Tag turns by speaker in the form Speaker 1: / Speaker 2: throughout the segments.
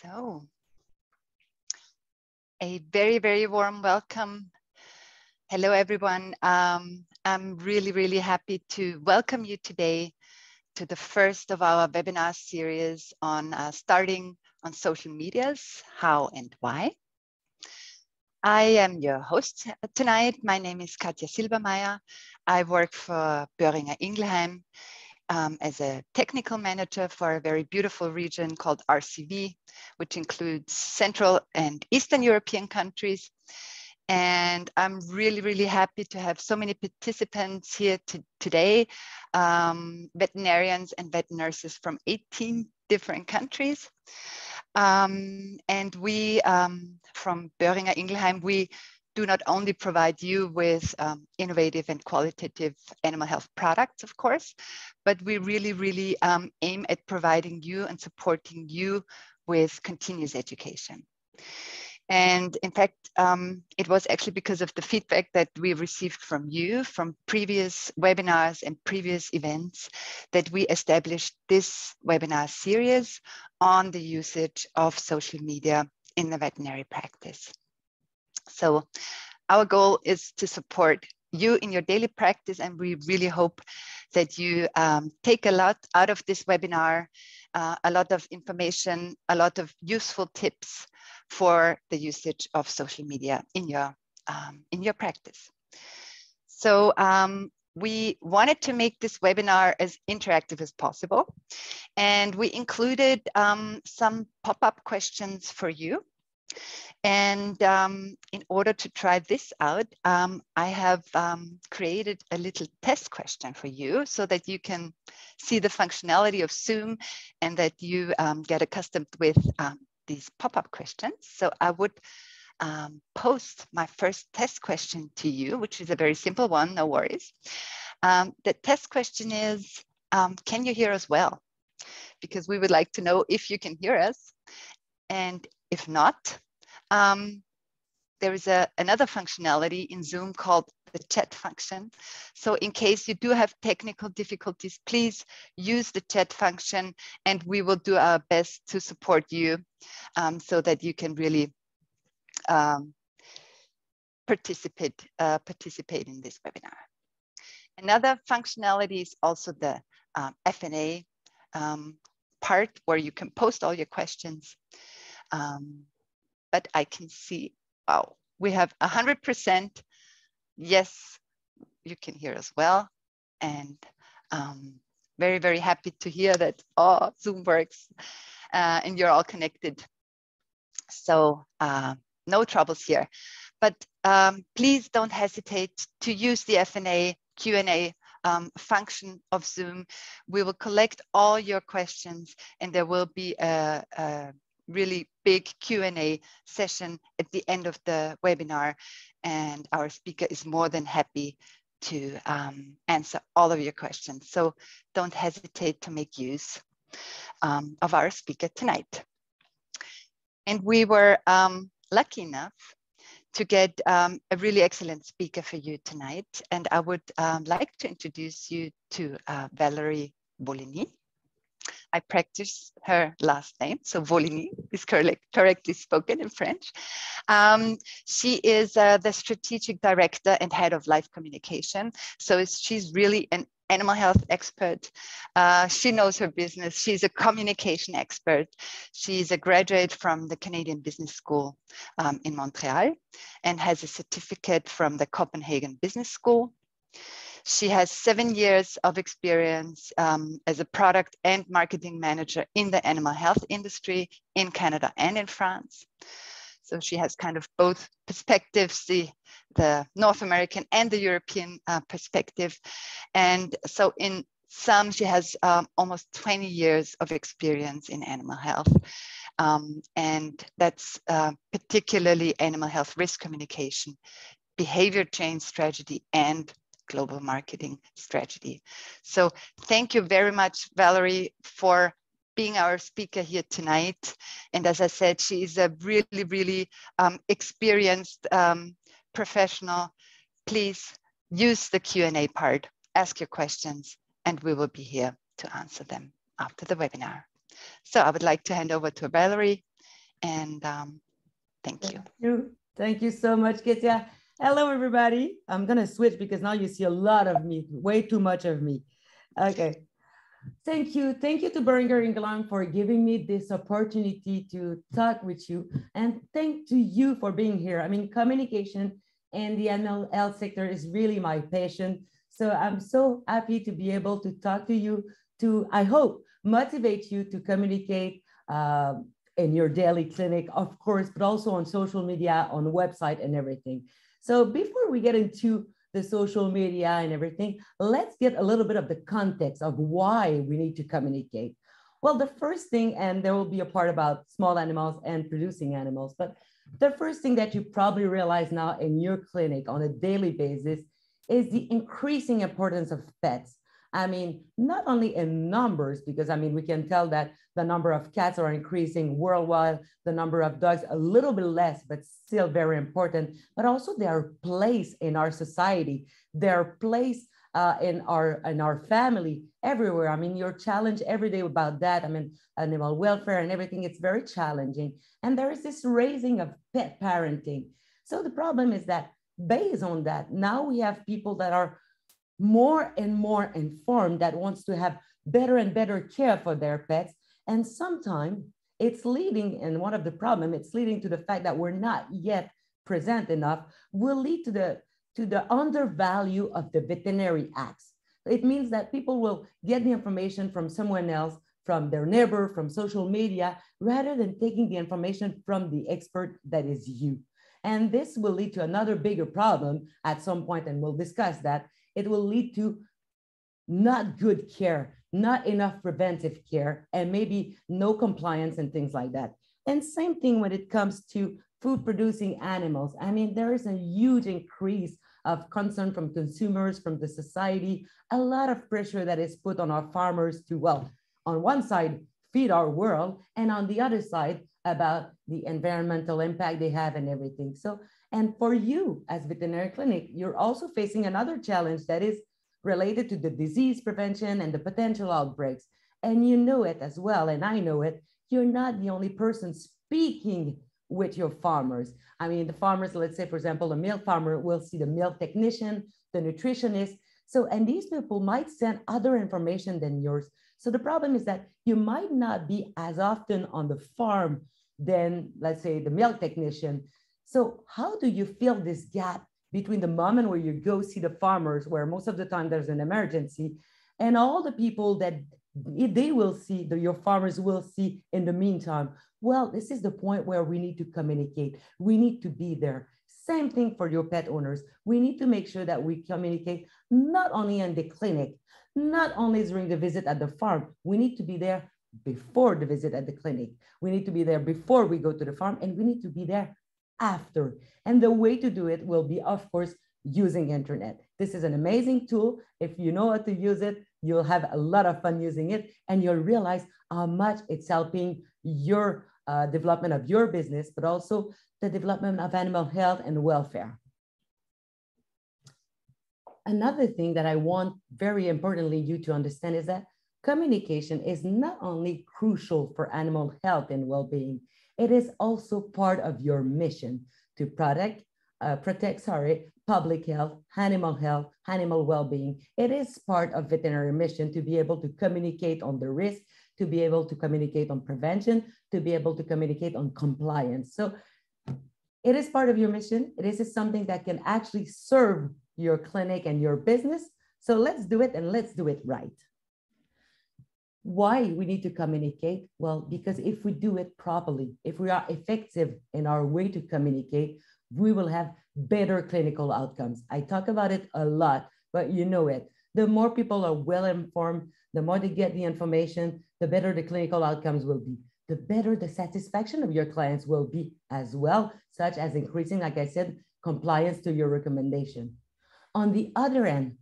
Speaker 1: So, a very, very warm welcome. Hello, everyone. I'm really happy to welcome you today to the first of our webinar series on starting on social medias, how and why. I am your host tonight. My name is Katja Silbermeier. I work for Boehringer Ingelheim as a technical manager for a very beautiful region called RCV, which includes Central and Eastern European countries. And I'm really happy to have so many participants here today, veterinarians and vet nurses from 18 different countries. And we, from Boehringer Ingelheim, we do not only provide you with innovative and qualitative animal health products, of course, but we really aim at providing you and supporting you with continuous education. And in fact, it was actually because of the feedback that we received from you from previous webinars and previous events that we established this webinar series on the usage of social media in the veterinary practice. So our goal is to support you in your daily practice, and we really hope that you take a lot out of this webinar, a lot of information, a lot of useful tips for the usage of social media in your practice. So we wanted to make this webinar as interactive as possible, and we included some pop-up questions for you. And in order to try this out, I have created a little test question for you so that you can see the functionality of Zoom and that you get accustomed with these pop-up questions. So I would post my first test question to you, which is a very simple one, no worries. The test question is, can you hear us well? Because we would like to know if you can hear us. And if not, there is another functionality in Zoom called the chat function. So in case you do have technical difficulties, please use the chat function and we will do our best to support you so that you can really participate in this webinar. Another functionality is also the F&A part where you can post all your questions. But I can see, wow, we have 100%. Yes, you can hear us well. And very happy to hear that Zoom works and you're all connected. So no troubles here. But please don't hesitate to use the F&A Q&A function of Zoom. We will collect all your questions and there will be a really big Q&A session at the end of the webinar, and our speaker is more than happy to answer all of your questions. So don't hesitate to make use of our speaker tonight. And we were lucky enough to get a really excellent speaker for you tonight, and I would like to introduce you to Valérie VOULIGNY. I practice her last name, so VOULIGNY is correctly spoken in French. She is the strategic director and head of life communication. So she's really an animal health expert. She knows her business. She's a communication expert. She's a graduate from the Canadian Business School in Montreal and has a certificate from the Copenhagen Business School. She has 7 years of experience as a product and marketing manager in the animal health industry in Canada and in France. So she has kind of both perspectives, the North American and the European perspective. And so in sum, she has almost 20 years of experience in animal health. And that's particularly animal health risk communication, behavior change strategy, and global marketing strategy. So thank you very much, Valérie, for being our speaker here tonight. And as I said, she is a really experienced professional. Please use the Q&A part, ask your questions, and we will be here to answer them after the webinar. So I would like to hand over to Valérie And thank you.
Speaker 2: Thank you so much, Ketia. Hello, everybody. I'm going to switch because now you see a lot of me, way too much of me. Okay. Thank you. Thank you to Boehringer Ingelheim for giving me this opportunity to talk with you. And thank to you for being here. I mean, communication in the animal health sector is really my passion. So I'm so happy to be able to talk to you, to, I hope, motivate you to communicate in your daily clinic, of course, but also on social media, on the website and everything. So before we get into the social media and everything, let's get a little bit of the context of why we need to communicate. Well, the first thing, and there will be a part about small animals and producing animals, but the first thing that you probably realize now in your clinic on a daily basis is the increasing importance of pets. I mean, not only in numbers, because I mean, we can tell that the number of cats are increasing worldwide, the number of dogs a little bit less, but still very important, but also their place in our society, their place in our family, everywhere. I mean, you're challenged every day about that. I mean, animal welfare and everything, it's very challenging. And there is this raising of pet parenting. So the problem is that based on that, now we have people that are more and more informed that wants to have better and better care for their pets. And sometimes it's leading, and one of the problems, it's leading to the fact that we're not yet present enough, will lead to the undervalue of the veterinary acts. It means that people will get the information from someone else, from their neighbor, from social media, rather than taking the information from the expert that is you. And this will lead to another bigger problem at some point, and we'll discuss that. It will lead to not good care, not enough preventive care, and maybe no compliance and things like that. And same thing when it comes to food producing animals. I mean, there is a huge increase of concern from consumers, from the society, a lot of pressure that is put on our farmers to, well, on one side, feed our world, and on the other side, about the environmental impact they have and everything. So, and for you as veterinary clinic, you're also facing another challenge that is related to the disease prevention and the potential outbreaks. And you know it as well, and I know it, you're not the only person speaking with your farmers. I mean, the farmers, let's say, for example, a milk farmer will see the milk technician, the nutritionist. So, and these people might send other information than yours. So the problem is that you might not be as often on the farm than, let's say, the milk technician. So how do you fill this gap between the moment where you go see the farmers, where most of the time there's an emergency, and all the people that they will see, that your farmers will see in the meantime? Well, this is the point where we need to communicate. We need to be there. Same thing for your pet owners. We need to make sure that we communicate not only in the clinic, not only during the visit at the farm. We need to be there before the visit at the clinic. We need to be there before we go to the farm, and we need to be there after. And the way to do it will be, of course, using internet. This is an amazing tool. If you know how to use it, you'll have a lot of fun using it, and you'll realize how much it's helping your development of your business, but also the development of animal health and welfare. Another thing that I want, very importantly, you to understand is that communication is not only crucial for animal health and well-being, it is also part of your mission to protect public health, animal well-being. It is part of veterinary mission to be able to communicate on the risk, to be able to communicate on prevention, to be able to communicate on compliance. So it is part of your mission. It is something that can actually serve your clinic and your business. So let's do it, and let's do it right. Why we need to communicate? Well, because if we do it properly, if we are effective in our way to communicate, we will have better clinical outcomes. I talk about it a lot, but you know it. The more people are well informed, the more they get the information, the better the clinical outcomes will be. The better the satisfaction of your clients will be as well, such as increasing, like I said, compliance to your recommendation. On the other end,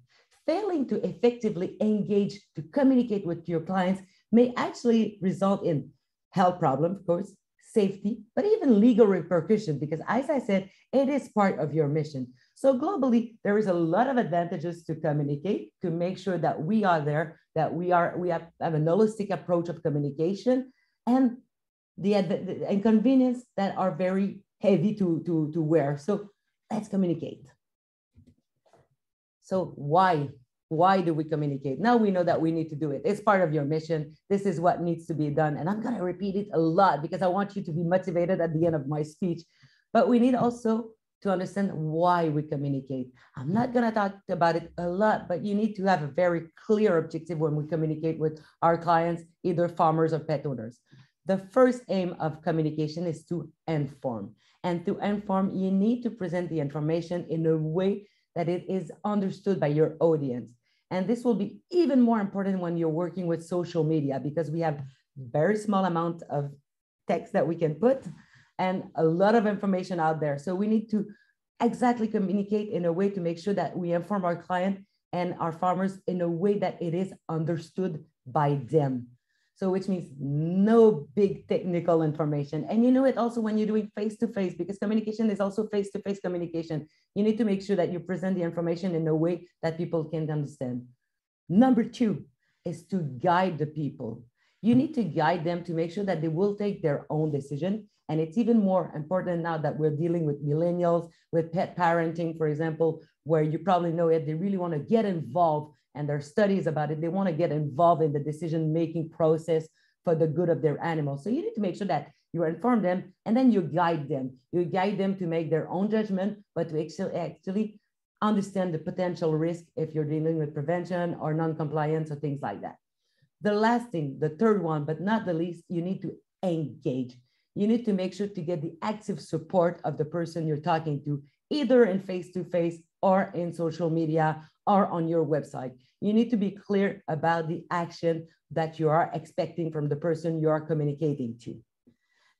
Speaker 2: failing to effectively engage to communicate with your clients may actually result in health problems, of course, safety, but even legal repercussions, because as I said, it is part of your mission. So globally, there is a lot of advantages to communicate, to make sure that we are there, that we have a holistic approach of communication. And the inconvenience that are very heavy to wear. So let's communicate. So why do we communicate? Now we know that we need to do it. It's part of your mission. This is what needs to be done. And I'm going to repeat it a lot because I want you to be motivated at the end of my speech. But we need also to understand why we communicate. I'm not going to talk about it a lot, but you need to have a very clear objective when we communicate with our clients, either farmers or pet owners. The first aim of communication is to inform. And to inform, you need to present the information in a way that it is understood by your audience. And this will be even more important when you're working with social media, because we have very small amount of text that we can put and a lot of information out there. So we need to exactly communicate in a way to make sure that we inform our client and our farmers in a way that it is understood by them. So which means no big technical information. And you know it also when you're doing face-to-face, because communication is also face-to-face communication. You need to make sure that you present the information in a way that people can understand. Number two is to guide the people. You need to guide them to make sure that they will take their own decision. And it's even more important now that we're dealing with millennials, with pet parenting, for example, where you probably know it, they really want to get involved. And there are studies about it. They want to get involved in the decision-making process for the good of their animals. So you need to make sure that you inform them and then you guide them. You guide them to make their own judgment, but to actually understand the potential risk if you're dealing with prevention or non-compliance or things like that. The last thing, the third one, but not the least, you need to engage. You need to make sure to get the active support of the person you're talking to, either in face-to-face or in social media or on your website. You need to be clear about the action that you are expecting from the person you are communicating to.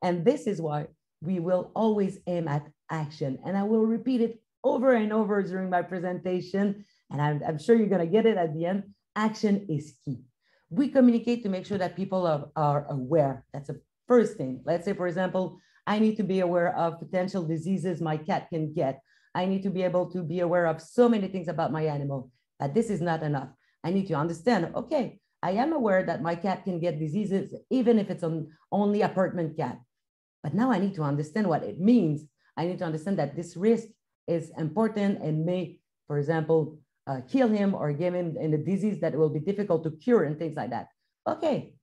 Speaker 2: And this is why we will always aim at action. And I will repeat it over and over during my presentation. And I'm sure you're going to get it at the end. Action is key. We communicate to make sure that people are aware. That's the first thing. Let's say, for example, I need to be aware of potential diseases my cat can get. I need to be able to be aware of so many things about my animal, but this is not enough. I need to understand, okay, I am aware that my cat can get diseases, even if it's an only apartment cat. But now I need to understand what it means. I need to understand that this risk is important and may, for example, kill him or give him in a disease that will be difficult to cure and things like that. Okay.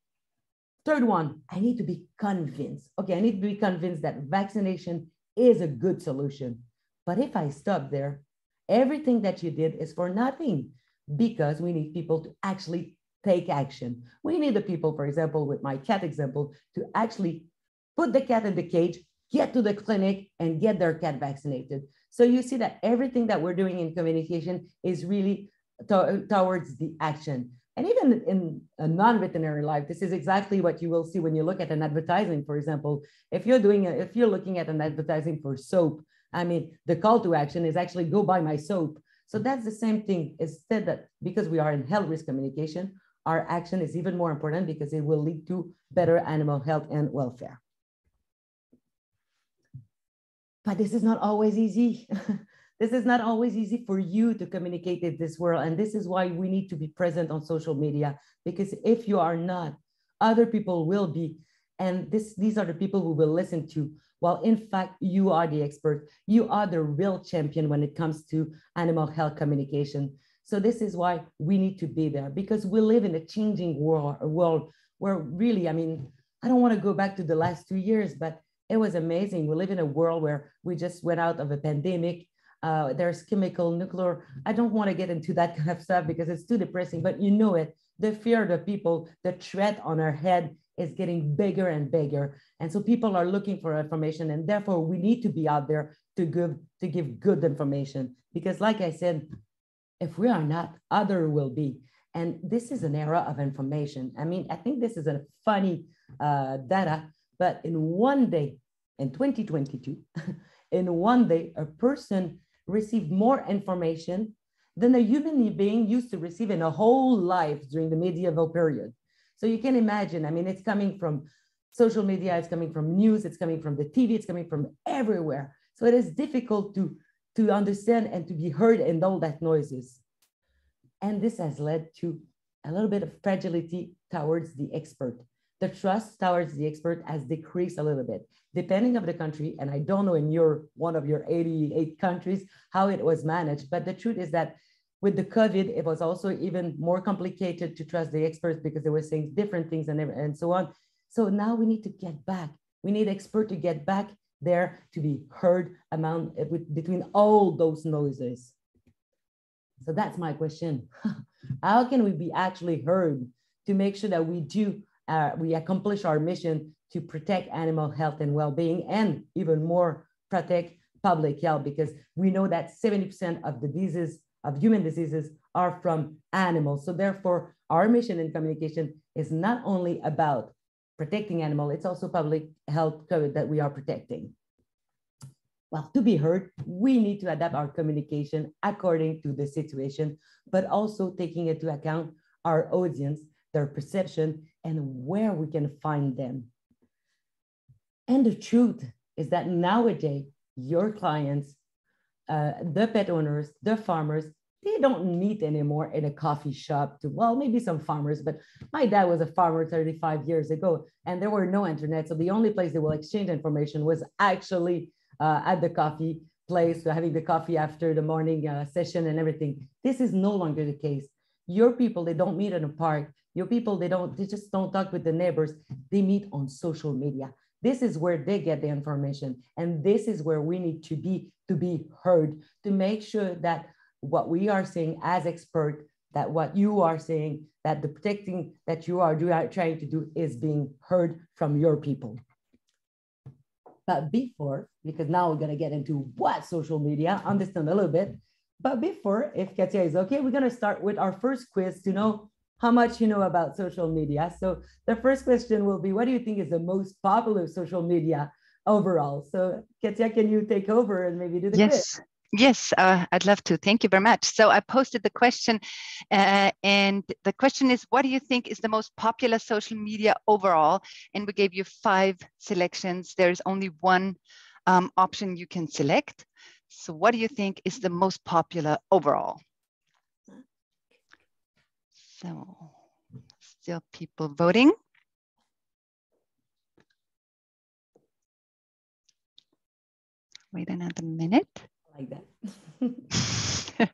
Speaker 2: Third one, I need to be convinced. Okay, I need to be convinced that vaccination is a good solution. But if I stop there, everything that you did is for nothing, because we need people to actually take action. We need the people, for example, with my cat example, to actually put the cat in the cage, get to the clinic and get their cat vaccinated. So you see that everything that we're doing in communication is really towards the action. And even in a non-veterinary life, this is exactly what you will see when you look at an advertising, for example. If you're looking at an advertising for soap, I mean, the call to action is actually go buy my soap. So that's the same thing. Instead, that because we are in health risk communication, our action is even more important because it will lead to better animal health and welfare. But this is not always easy. This is not always easy for you to communicate in this world. And this is why we need to be present on social media, because if you are not, other people will be. And these are the people who will listen to. Well, in fact, you are the expert. You are the real champion when it comes to animal health communication. So this is why we need to be there, because we live in a changing world where really, I mean, I don't want to go back to the last 2 years, but it was amazing. We live in a world where we just went out of a pandemic. There's chemical, nuclear. I don't want to get into that kind of stuff because it's too depressing, but you know it. The fear of the people, the threat on our head is getting bigger and bigger. And so people are looking for information, and therefore we need to be out there to give good information. Because like I said, if we are not, other will be. And this is an era of information. I mean, I think this is a funny data, but in one day, in 2022, in one day, a person received more information than a human being used to receive in a whole life during the medieval period. So you can imagine, I mean, it's coming from social media, it's coming from news, it's coming from the TV, it's coming from everywhere. So it is difficult to understand and to be heard in all that noises. And this has led to a little bit of fragility towards the expert. the trust towards the expert has decreased a little bit, depending on the country. And I don't know in one of your 88 countries how it was managed, but the truth is that with the COVID, it was also even more complicated to trust the experts because they were saying different things and so on. So now we need to get back. We need experts to get back there to be heard between all those noises. So that's my question. How can we be actually heard to make sure that we accomplish our mission to protect animal health and well-being, and even more protect public health, because we know that 70% of the diseases, of human diseases, are from animals. So therefore, our mission in communication is not only about protecting animals, it's also public health code that we are protecting. Well, to be heard, we need to adapt our communication according to the situation, but also taking into account our audience, their perception, and where we can find them. And the truth is that nowadays, your clients, the pet owners, the farmers, they don't meet anymore in a coffee shop well, maybe some farmers, but my dad was a farmer 35 years ago, and there were no internet. So the only place they will exchange information was actually at the coffee place, so having the coffee after the morning session and everything. This is no longer the case. Your people, they don't meet in a park. Your people, they just don't talk with the neighbors. They meet on social media. This is where they get the information. And this is where we need to be heard, to make sure that what we are saying as experts, that what you are saying, that the protecting that you are trying to do is being heard from your people. But before, because now we're going to get into what social media, understand a little bit. But before, if Katia is okay, we're going to start with our first quiz to know how much you know about social media. So the first question will be, what do you think is the most popular social media overall? So Katia, can you take over and maybe do the quiz?
Speaker 1: Yes, I'd love to. Thank you very much. So I posted the question, and the question is, what do you think is the most popular social media overall? And we gave you 5 selections. There's only one option you can select. So what do you think is the most popular overall? So still people voting. Wait another minute.
Speaker 2: Like that.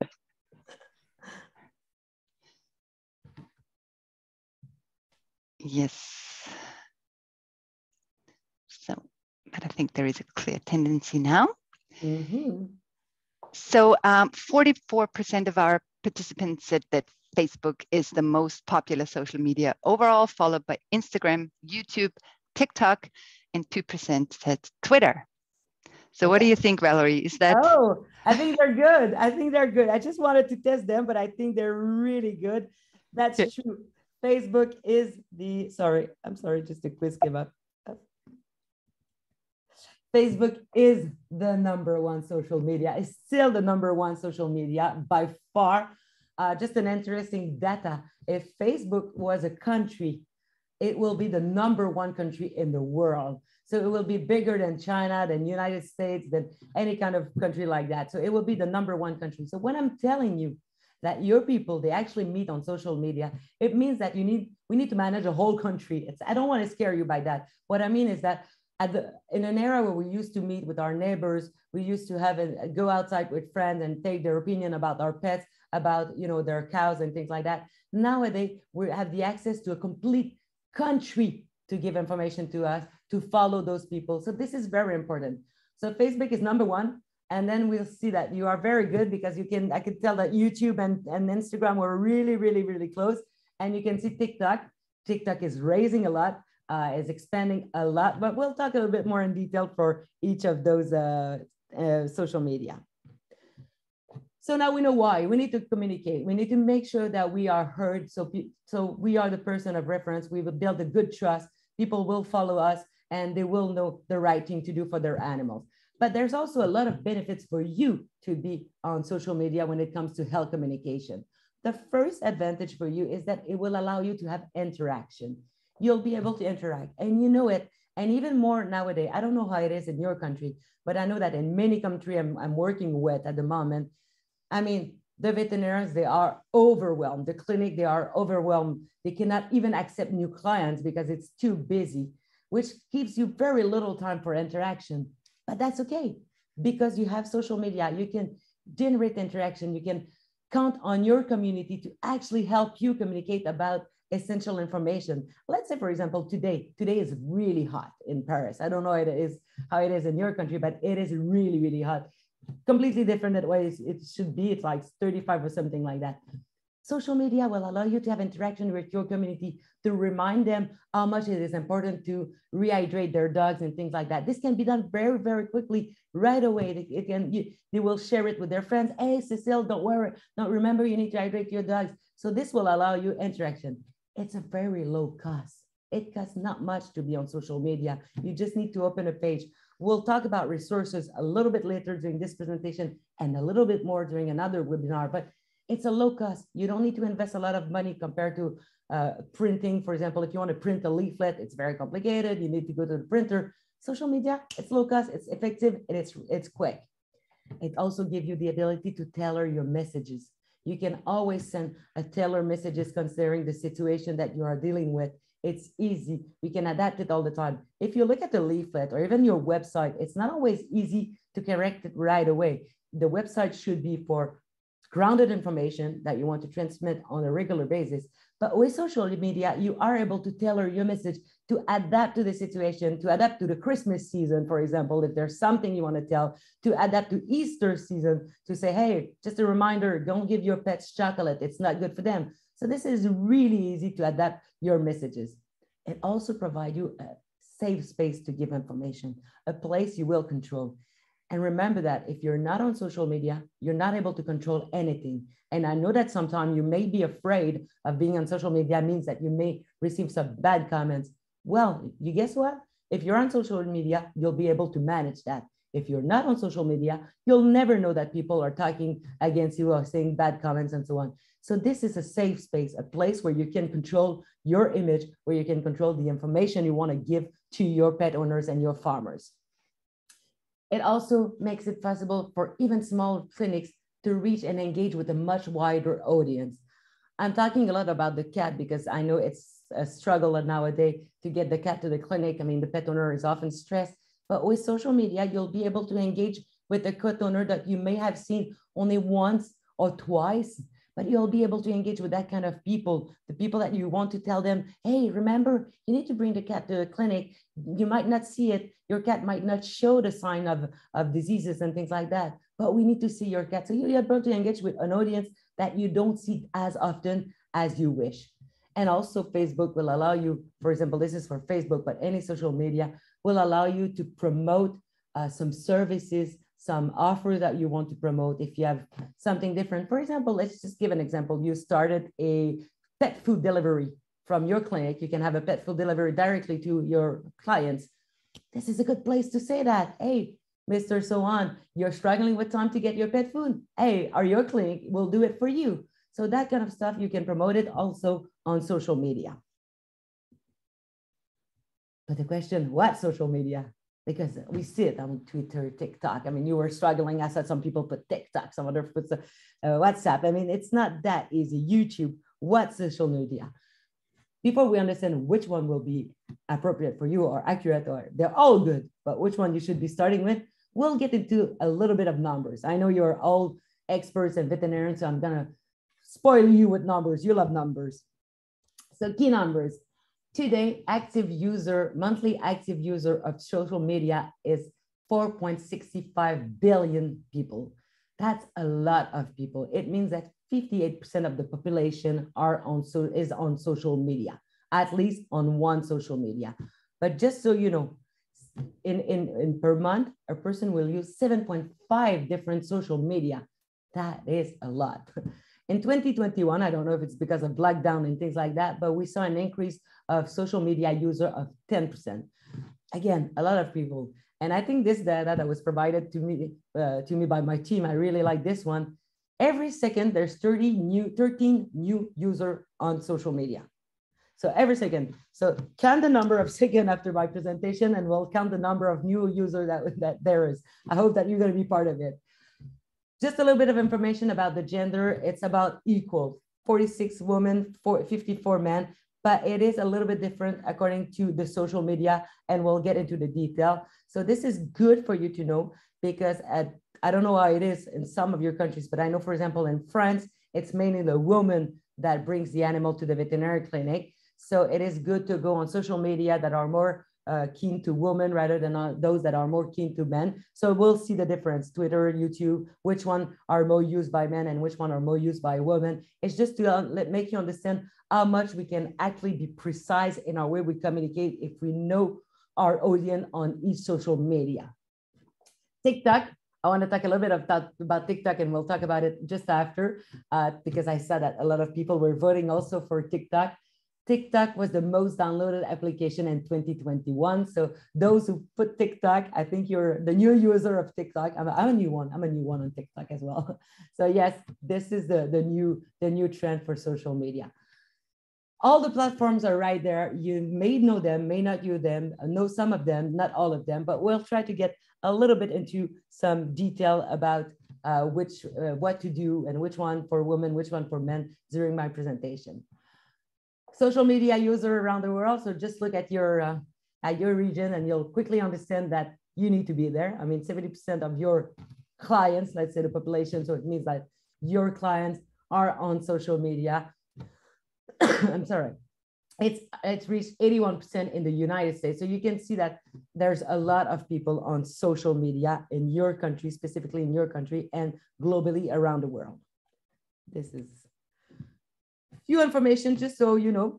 Speaker 1: Yes. So, but I think there is a clear tendency now.
Speaker 2: Mm-hmm.
Speaker 1: So 44% of our participants said that Facebook is the most popular social media overall, followed by Instagram, YouTube, TikTok, and 2% said Twitter. So what do you think, Valerie? Is that?
Speaker 2: Oh, I think they're good. I think they're good. I just wanted to test them, but I think they're really good. That's true. Facebook is I'm sorry, just a quiz came up. Facebook is the #1 social media. It's still the #1 social media by far. Just an interesting data. If Facebook was a country, it will be the #1 country in the world. So it will be bigger than China, than United States, than any kind of country like that. So it will be the #1 country. So when I'm telling you that your people, they actually meet on social media, it means that we need to manage a whole country. I don't want to scare you by that. What I mean is that in an era where we used to meet with our neighbors, we used to go outside with friends and take their opinion about our pets, about their cows and things like that. Nowadays, we have the access to a complete country to give information to us, to follow those people. So this is very important. So Facebook is #1. And then we'll see that you are very good, because I could tell that YouTube and Instagram were really, really, really close. And you can see TikTok. TikTok is raising a lot, is expanding a lot, but we'll talk a little bit more in detail for each of those social media. So now we know why. We need to communicate. We need to make sure that we are heard. So we are the person of reference. We will build a good trust. People will follow us, and they will know the right thing to do for their animals. But there's also a lot of benefits for you to be on social media when it comes to health communication. The first advantage for you is that it will allow you to have interaction. You'll be able to interact, and you know it. And even more nowadays, I don't know how it is in your country, but I know that in many countries I'm working with at the moment, I mean, The veterinarians, they are overwhelmed. The clinic, they are overwhelmed. They cannot even accept new clients because it's too busy, which gives you very little time for interaction. But that's okay, because you have social media. You can generate interaction. You can count on your community to actually help you communicate about essential information. Let's say, for example, today is really hot in Paris. I don't know how it is in your country, but it is really, really hot. Completely different than ways it should be. It's like 35 or something like that. Social media will allow you to have interaction with your community, to remind them how much it is important to rehydrate their dogs and things like that. This can be done very, very quickly, right away. They will share it with their friends. Hey, Cecile, don't worry. No, remember, you need to hydrate your dogs. So this will allow you interaction. It's a very low cost. It costs not much to be on social media. You just need to open a page. We'll talk about resources a little bit later during this presentation and a little bit more during another webinar, but it's a low cost. You don't need to invest a lot of money compared to printing. For example, if you want to print a leaflet, it's very complicated. You need to go to the printer. Social media, it's low cost, it's effective, and it's quick. It also gives you the ability to tailor your messages. You can always send a tailored messages considering the situation that you are dealing with. It's easy. We can adapt it all the time. If you look at the leaflet or even your website, it's not always easy to correct it right away. The website should be for grounded information that you want to transmit on a regular basis. But with social media, you are able to tailor your message to adapt to the situation, to adapt to the Christmas season, for example, if there's something you want to tell, to adapt to Easter season, to say, hey, just a reminder, don't give your pets chocolate. It's not good for them. So this is really easy to adapt your messages. It also provides you a safe space to give information, a place you will control. And remember that if you're not on social media, you're not able to control anything. And I know that sometimes you may be afraid of being on social media means that you may receive some bad comments. Well, you guess what? If you're on social media, you'll be able to manage that. If you're not on social media, you'll never know that people are talking against you or saying bad comments and so on. So this is a safe space, a place where you can control your image, where you can control the information you want to give to your pet owners and your farmers. It also makes it possible for even small clinics to reach and engage with a much wider audience. I'm talking a lot about the cat because I know it's a struggle nowadays to get the cat to the clinic. I mean, the pet owner is often stressed, but with social media, you'll be able to engage with a cat owner that you may have seen only once or twice, but you'll be able to engage with that kind of people, the people that you want to tell them, hey, remember, you need to bring the cat to the clinic. You might not see it. Your cat might not show the sign of diseases and things like that, but we need to see your cat. So you're able to engage with an audience that you don't see as often as you wish. And also Facebook will allow you, for example, this is for Facebook, but any social media will allow you to promote some services, some offers that you want to promote if you have something different. For example, let's just give an example. You started a pet food delivery from your clinic. You can have a pet food delivery directly to your clients. This is a good place to say that. Hey, Mr. So-on, you're struggling with time to get your pet food. Hey, your clinic will do it for you. So that kind of stuff, you can promote it also on social media. But the question, what social media? Because we see it on Twitter, TikTok. I mean, you were struggling. I said some people put TikTok, some other put WhatsApp. I mean, it's not that easy. YouTube, what social media? Before we understand which one will be appropriate for you or accurate, or they're all good, but which one you should be starting with, we'll get into a little bit of numbers. I know you're all experts and veterinarians, so I'm gonna spoil you with numbers. You love numbers. So key numbers. Today, monthly active user of social media is 4.65 billion people. That's a lot of people. It means that 58% of the population is on social media, at least on one social media. But just so you know, in per month, a person will use 7.5 different social media. That is a lot. In 2021, I don't know if it's because of lockdown and things like that, but we saw an increase of social media user of 10%. Again, a lot of people. And I think this data that was provided to me by my team, I really like this one. Every second, there's 13 new user on social media. So every second. So count the number of seconds after my presentation, and we'll count the number of new users that there is. I hope that you're going to be part of it. Just a little bit of information about the gender. It's about equal, 46 women, 54 men, but it is a little bit different according to the social media, and we'll get into the detail. So this is good for you to know, because I don't know how it is in some of your countries, but I know, for example, in France, it's mainly the woman that brings the animal to the veterinary clinic. So it is good to go on social media that are more keen to women rather than those that are more keen to men. So we'll see the difference, Twitter, YouTube, which one are more used by men and which one are more used by women. It's just to make you understand how much we can actually be precise in our way we communicate if we know our audience on each social media. TikTok, I want to talk a little bit about TikTok, and we'll talk about it just after, because I saw that a lot of people were voting also for TikTok. TikTok was the most downloaded application in 2021. So those who put TikTok, I think you're the new user of TikTok. I'm a new one. I'm a new one on TikTok as well. So yes, this is the new trend for social media. All the platforms are right there. You may know them, may not know some of them, not all of them, but we'll try to get a little bit into some detail about what to do and which one for women, which one for men during my presentation. Social media user around the world. So just look at your region and you'll quickly understand that you need to be there. I mean, 70% of your clients, let's say the population, so it means that your clients are on social media. I'm sorry. It's reached 81% in the United States. So you can see that there's a lot of people on social media in your country, specifically in your country, and globally around the world. This is few information just so you know.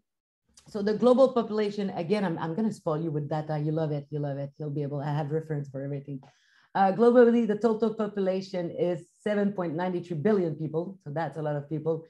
Speaker 2: So the global population, again, I'm going to spoil you with data. You love it. You love it. You'll be able to have reference for everything. Globally, the total population is 7.93 billion people. So that's a lot of people.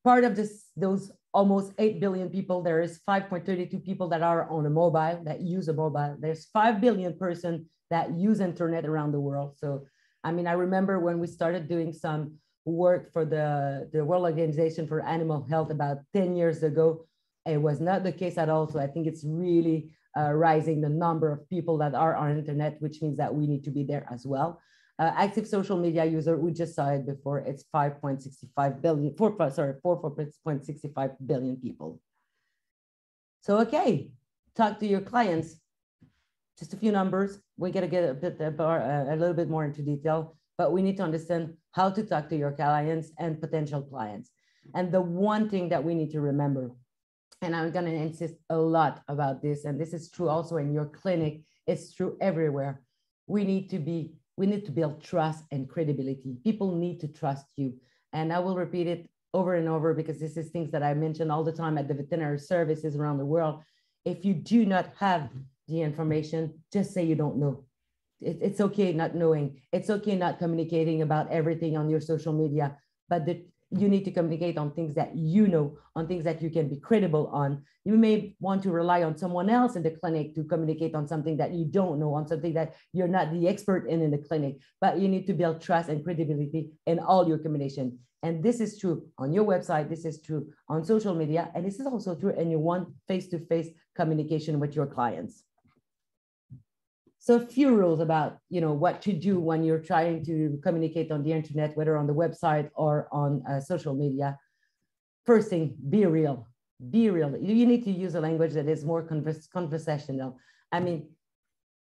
Speaker 2: Part of those almost 8 billion people, there is 5.32 people that are on a mobile, that use a mobile. There's 5 billion person that use internet around the world. So, I mean, I remember when we started doing some work for the World Organization for Animal Health about 10 years ago, it was not the case at all. So I think it's really rising the number of people that are on internet, which means that we need to be there as well. Active social media user, we just saw it before, it's 5.65 billion, 4.65 billion people. So, okay, talk to your clients. Just a few numbers. We got to get a little bit more into detail, but we need to understand how to talk to your clients and potential clients. And the one thing that we need to remember, and I'm going to insist a lot about this, and this is true also in your clinic, it's true everywhere. We need to build trust and credibility. People need to trust you. And I will repeat it over and over because this is things that I mention all the time at the veterinary services around the world. If you do not have the information, just say you don't know. It's okay not knowing. It's okay not communicating about everything on your social media, but you need to communicate on things that you know, on things that you can be credible on. You may want to rely on someone else in the clinic to communicate on something that you don't know, on something that you're not the expert in the clinic, but you need to build trust and credibility in all your communication. And this is true on your website, this is true on social media, and this is also true in your one face-to-face communication with your clients. So a few rules about, what to do when you're trying to communicate on the internet, whether on the website or on social media. First thing, be real. Be real. You need to use a language that is more conversational. I mean,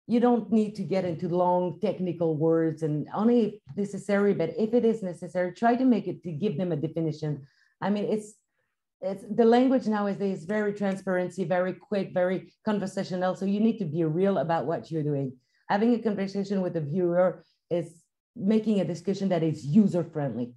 Speaker 2: you don't need to get into long technical words, and only if necessary, but if it is necessary, try to make it to give them a definition. I mean, it's the language nowadays is very transparency, very quick, very conversational. So you need to be real about what you're doing. Having a conversation with the viewer is making a discussion that is user-friendly.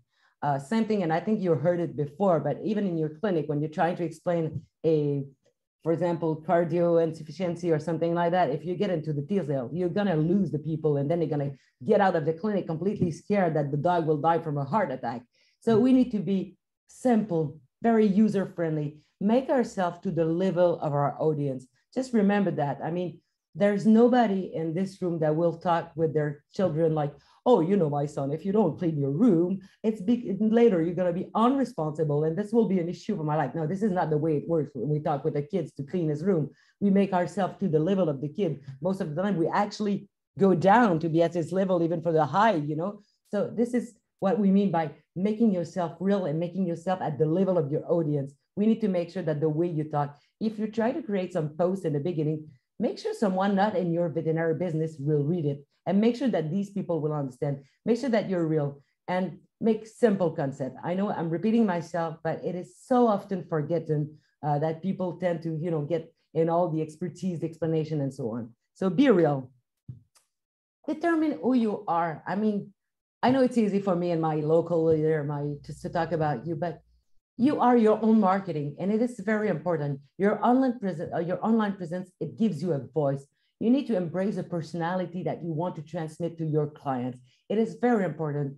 Speaker 2: Same thing, and I think you heard it before, but even in your clinic, when you're trying to explain for example, cardio insufficiency or something like that, if you get into the detail, you're gonna lose the people, and then they're gonna get out of the clinic completely scared that the dog will die from a heart attack. So we need to be simple, very user-friendly, make ourselves to the level of our audience. Just remember that. I mean, there's nobody in this room that will talk with their children like, oh, my son, if you don't clean your room, later you're going to be unresponsible and this will be an issue for my life. No, this is not the way it works when we talk with the kids to clean his room. We make ourselves to the level of the kid. Most of the time, we actually go down to be at his level, even for the high, So this is what we mean by making yourself real and making yourself at the level of your audience. We need to make sure that the way you talk, if you try to create some posts in the beginning, make sure someone not in your veterinary business will read it, and make sure that these people will understand. Make sure that you're real and make simple concept. I know I'm repeating myself, but it is so often forgotten that people tend to, get in all the expertise, the explanation, and so on. So be real. Determine who you are. I mean, I know it's easy for me and my local leader, just to talk about you, but you are your own marketing, and it is very important. Your online presence, it gives you a voice. You need to embrace the personality that you want to transmit to your clients. It is very important.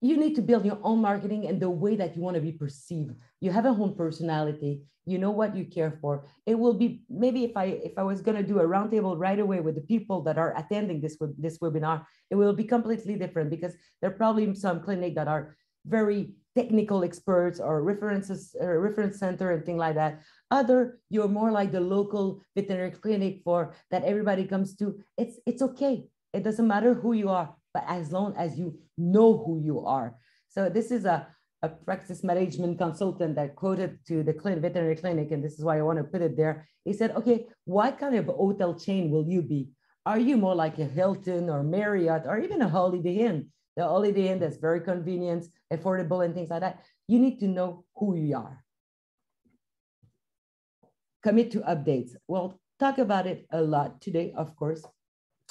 Speaker 2: You need to build your own marketing and the way that you want to be perceived. You have a own personality. You know what you care for. It will be, maybe if I was going to do a roundtable right away with the people that are attending this webinar, it will be completely different, because there are probably some clinics that are very technical experts or reference center and things like that. Other, you're more like the local veterinary clinic that everybody comes to. It's okay. It doesn't matter who you are, but as long as you know who you are. So this is a practice management consultant that quoted to the veterinary clinic, and this is why I want to put it there. He said, okay, what kind of hotel chain will you be? Are you more like a Hilton or Marriott or even a Holiday Inn? The Holiday Inn that's very convenient, affordable, and things like that. You need to know who you are. Commit to updates. We'll talk about it a lot today, of course.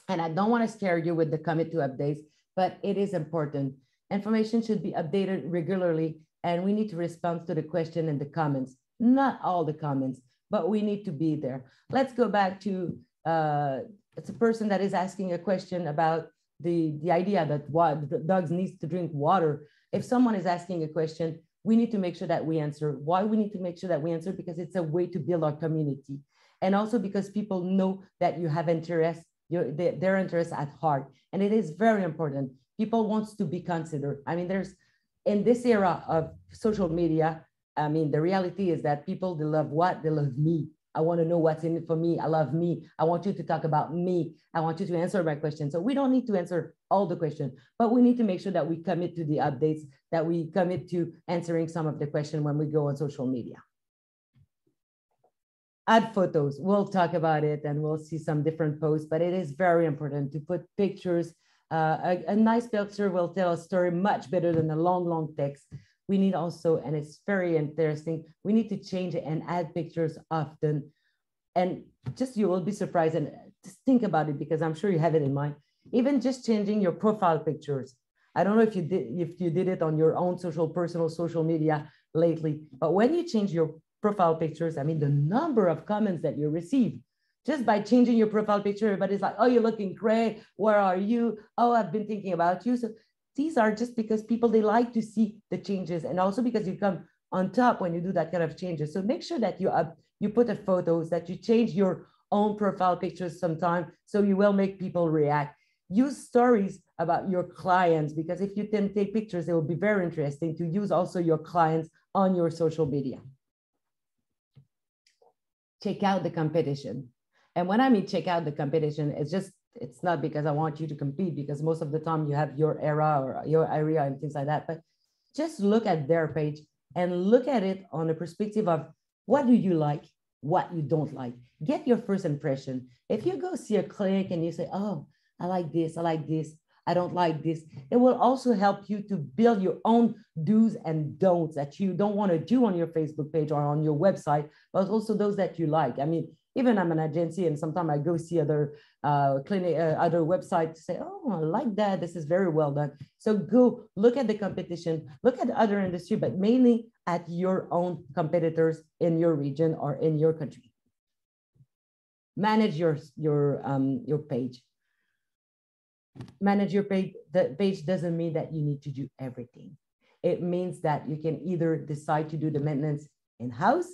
Speaker 2: And I don't want to scare you with the commit to updates, but it is important. Information should be updated regularly, and we need to respond to the question in the comments. Not all the comments, but we need to be there. Let's go back to, it's a person that is asking a question about the idea that the dogs needs to drink water. If someone is asking a question, we need to make sure that we answer. Why we need to make sure that we answer? Because it's a way to build our community. And also because people know that you have interest, their interest at heart. And it is very important. People want to be considered. I mean, in this era of social media, I mean, the reality is that people, they love what? They love me. I want to know what's in it for me. I love me. I want you to talk about me. I want you to answer my question. So we don't need to answer all the questions, but we need to make sure that we commit to the updates, that we commit to answering some of the questions when we go on social media. Add photos. We'll talk about it and we'll see some different posts, but it is very important to put pictures. A nice picture will tell a story much better than a long text. We need also, and it's very interesting, we need to change it and add pictures often. And just, you will be surprised, and just think about it, because I'm sure you have it in mind. Even just changing your profile pictures. I don't know if you did it on your own personal social media lately, but when you change your profile pictures, I mean, the number of comments that you receive, just by changing your profile picture, everybody's like, oh, you're looking great. Where are you? Oh, I've been thinking about you. So these are just because people, they like to see the changes, and also because you come on top when you do that kind of changes. So make sure that you put the photos, that you change your own profile pictures sometime, so you will make people react. Use stories about your clients, because if you can take pictures, it will be very interesting to use also your clients on your social media. Check out the competition. And when I mean check out the competition, it's not because I want you to compete, because most of the time you have your era or your area and things like that, but just look at their page and look at it on a perspective of what do you like, what you don't like. Get your first impression. If you go see a clinic and you say, oh, I like this, I don't like this, it will also help you to build your own do's and don'ts that you don't want to do on your Facebook page or on your website, but also those that you like. I mean, even I'm an agency, and sometimes I go see other other websites to say, oh, I like that. This is very well done. So go look at the competition, look at other industry, but mainly at your own competitors in your region or in your country. Manage your page. Manage your page. The page doesn't mean that you need to do everything. It means that you can either decide to do the maintenance in-house,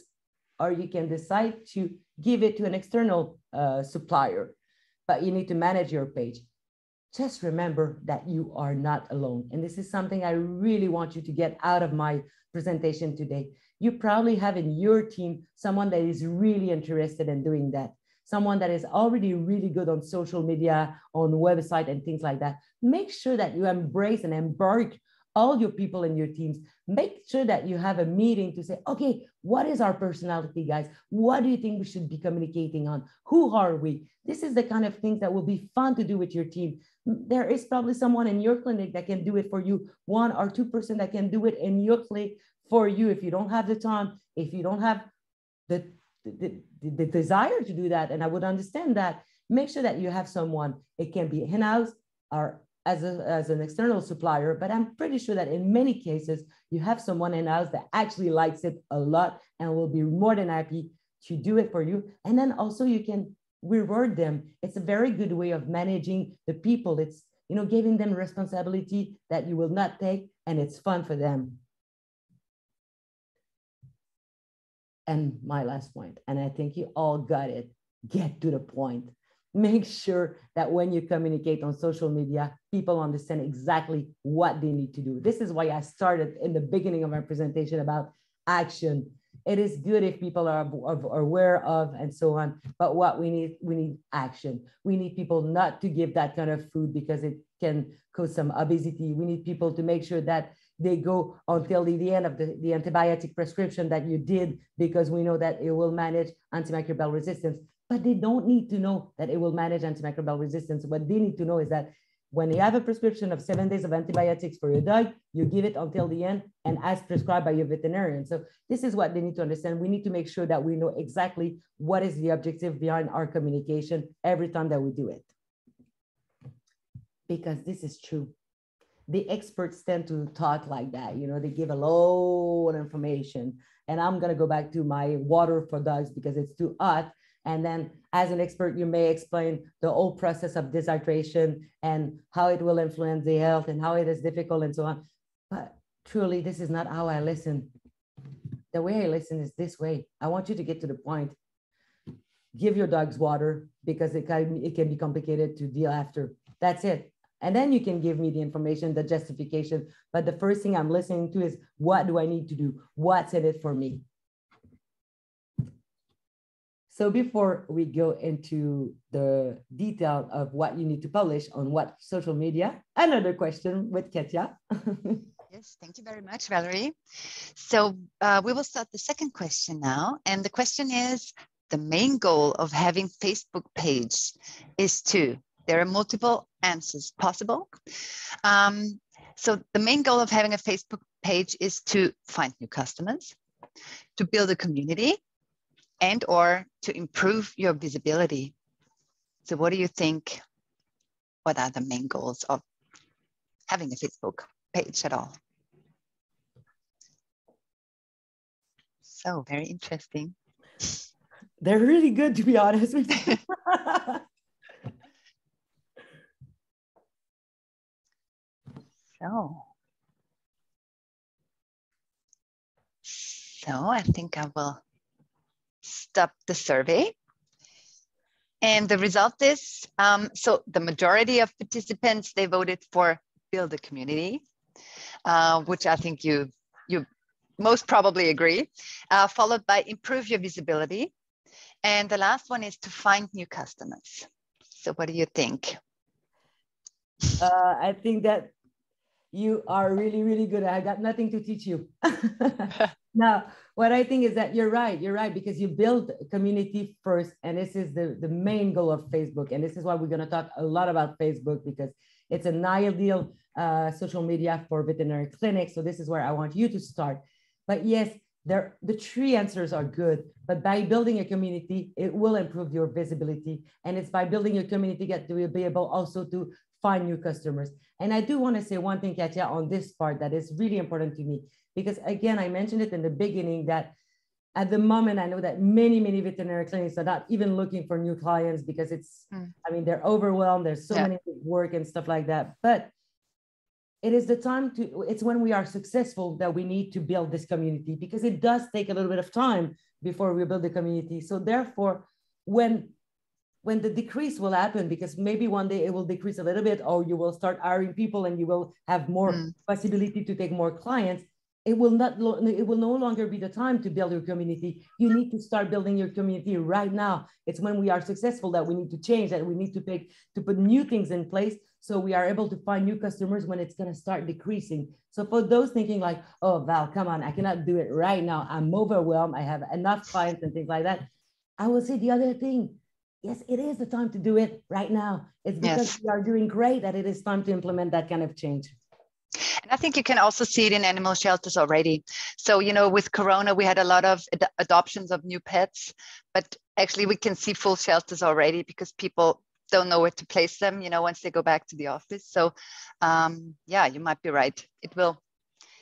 Speaker 2: or you can decide to give it to an external supplier, but you need to manage your page. Just remember that you are not alone. And this is something I really want you to get out of my presentation today. You probably have in your team someone that is really interested in doing that. someone that is already really good on social media, on website and things like that, make sure that you embrace and embark all your people in your teams. Make sure that you have a meeting to say, okay, what is our personality, guys? What do you think we should be communicating on? Who are we? This is the kind of things that will be fun to do with your team. There is probably someone in your clinic that can do it for you, 1 or 2% that can do it in your clinic for you. If you don't have the time, if you don't have the desire to do that, and I would understand that, make sure that you have someone. It can be in-house or as an external supplier, but I'm pretty sure that in many cases, you have someone in-house that actually likes it a lot and will be more than happy to do it for you. And then also you can reward them. It's a very good way of managing the people. It's, you know, giving them responsibility that you will not take, and it's fun for them. And my last point, and I think you all got it, get to the point. Make sure that when you communicate on social media, people understand exactly what they need to do. This is why I started in the beginning of my presentation about action. It is good if people are aware of and so on, but what we need action. We need people not to give that kind of food because it can cause some obesity. We need people to make sure that they go until the end of the antibiotic prescription that you did, because we know that it will manage antimicrobial resistance. But they don't need to know that it will manage antimicrobial resistance. What they need to know is that when you have a prescription of 7 days of antibiotics for your dog, you give it until the end and as prescribed by your veterinarian. So this is what they need to understand. We need to make sure that we know exactly what is the objective behind our communication every time that we do it. Because this is true. The experts tend to talk like that. You know, they give a lot of information. And I'm going to go back to my water for dogs because it's too hot. And then as an expert, you may explain the whole process of dehydration and how it will influence the health and how it is difficult and so on. But truly, this is not how I listen. The way I listen is this way. I want you to get to the point. Give your dogs water because it can be complicated to deal after. That's it. And then you can give me the information, the justification. But the first thing I'm listening to is, what do I need to do? What's in it for me? So before we go into the detail of what you need to publish on what social media, another question with Katia.
Speaker 1: Yes, thank you very much, Valerie. So we will start the second question now. And the question is, the main goal of having Facebook page is to, there are multiple answers possible. So the main goal of having a Facebook page is to find new customers, to build a community, and or to improve your visibility. So what do you think? What are the main goals of having a Facebook page at all? So very interesting.
Speaker 2: They're really good, to be honest with you.
Speaker 1: So I think I will stop the survey. And the result is, so the majority of participants, they voted for build a community, which I think you most probably agree, followed by improve your visibility. And the last one is to find new customers. So what do you think?
Speaker 2: I think that you are really, really good. I got nothing to teach you. Now, what I think is that you're right, because you build a community first, and this is the main goal of Facebook. And this is why we're going to talk a lot about Facebook, because it's an ideal social media for veterinary clinics. So this is where I want you to start. But yes, the three answers are good, but by building a community, it will improve your visibility. And it's by building a community that you will be able also to find new customers. And I do want to say one thing, Katia, on this part that is really important to me, because again, I mentioned it in the beginning that at the moment, I know that many veterinary clinics are not even looking for new clients because it's, I mean, they're overwhelmed. There's so many work and stuff like that. But it is the time to, it's when we are successful that we need to build this community, because it does take a little bit of time before we build the community. So therefore, when the decrease will happen, because maybe one day it will decrease a little bit, or you will start hiring people and you will have more possibility to take more clients, it will no longer be the time to build your community. You need to start building your community right now. It's when we are successful that we need to change, that we need to put new things in place so we are able to find new customers when it's going to start decreasing. So for those thinking like, oh, Val, come on, I cannot do it right now. I'm overwhelmed. I have enough clients and things like that. I will say the other thing. Yes, it is the time to do it right now. It's because we are doing great that it is time to implement that kind of change.
Speaker 1: And I think you can also see it in animal shelters already. So, you know, with Corona, we had a lot of adoptions of new pets, but actually we can see full shelters already because people don't know where to place them, you know, once they go back to the office. So yeah, you might be right. It will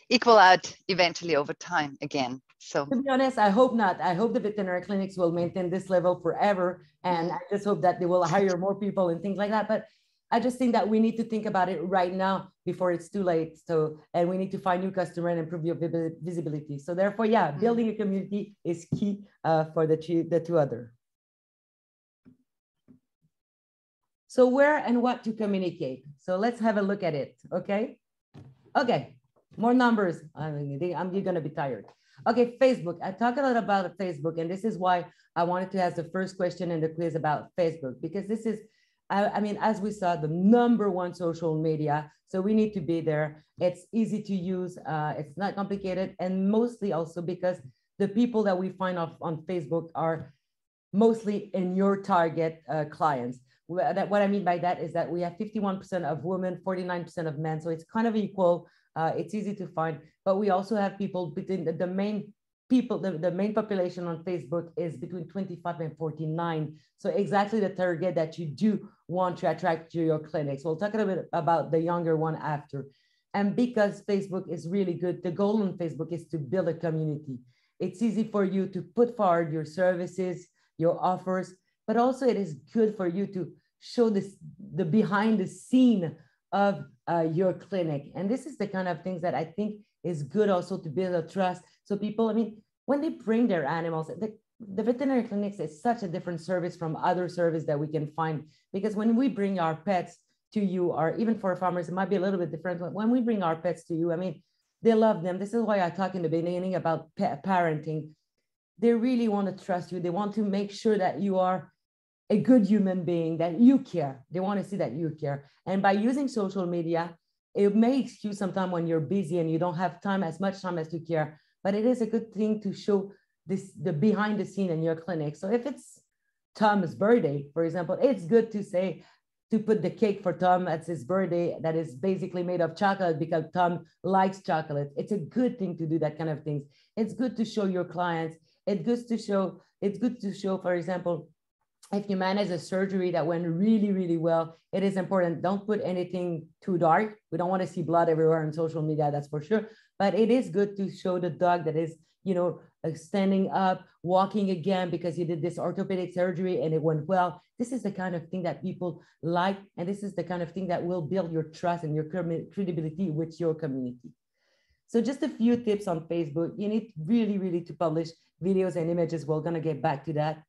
Speaker 1: equal out eventually over time again. So
Speaker 2: to be honest, I hope not. I hope the veterinary clinics will maintain this level forever. And I just hope that they will hire more people and things like that. But I just think that we need to think about it right now before it's too late. So, and we need to find new customer and improve your visibility. So therefore, yeah, building a community is key for the two other. So where and what to communicate. So let's have a look at it, okay? Okay, more numbers. You're gonna be tired. Okay, Facebook. I talk a lot about Facebook, and this is why I wanted to ask the first question in the quiz about Facebook, because this is, I mean, as we saw, the #1 social media. So we need to be there. It's easy to use. It's not complicated. And mostly also because the people that we find on Facebook are mostly in your target clients. What I mean by that is that we have 51% of women, 49% of men. So it's kind of equal. It's easy to find, but we also have people between the main people, the main population on Facebook is between 25 and 49. So exactly the target that you do want to attract to your clinics. We'll talk a little bit about the younger one after. And because Facebook is really good, the goal on Facebook is to build a community. It's easy for you to put forward your services, your offers, but also it is good for you to show the behind the scene of your clinic. And this is the kind of things that I think is good also to build a trust. So people, I mean, when they bring their animals, the veterinary clinics is such a different service from other service that we can find, because when we bring our pets to you, or even for farmers, it might be a little bit different. But when we bring our pets to you, I mean, they love them. This is why I talk in the beginning about parenting. They really want to trust you. They want to make sure that you are a good human being, that you care. They want to see that you care. And by using social media, it may excuse sometimes when you're busy and you don't have as much time as to care, but it is a good thing to show the behind the scene in your clinic. So if it's Tom's birthday, for example, it's good to put the cake for Tom at his birthday that is basically made of chocolate because Tom likes chocolate. It's a good thing to do that kind of things. It's good to show your clients. It's good to show, for example, if you manage a surgery that went really, really well, it is important. Don't put anything too dark. We don't want to see blood everywhere on social media, that's for sure. But it is good to show the dog that is, you know, standing up, walking again because you did this orthopedic surgery and it went well. This is the kind of thing that people like. And this is the kind of thing that will build your trust and your credibility with your community. So just a few tips on Facebook. You need really, really to publish videos and images. We're going to get back to that.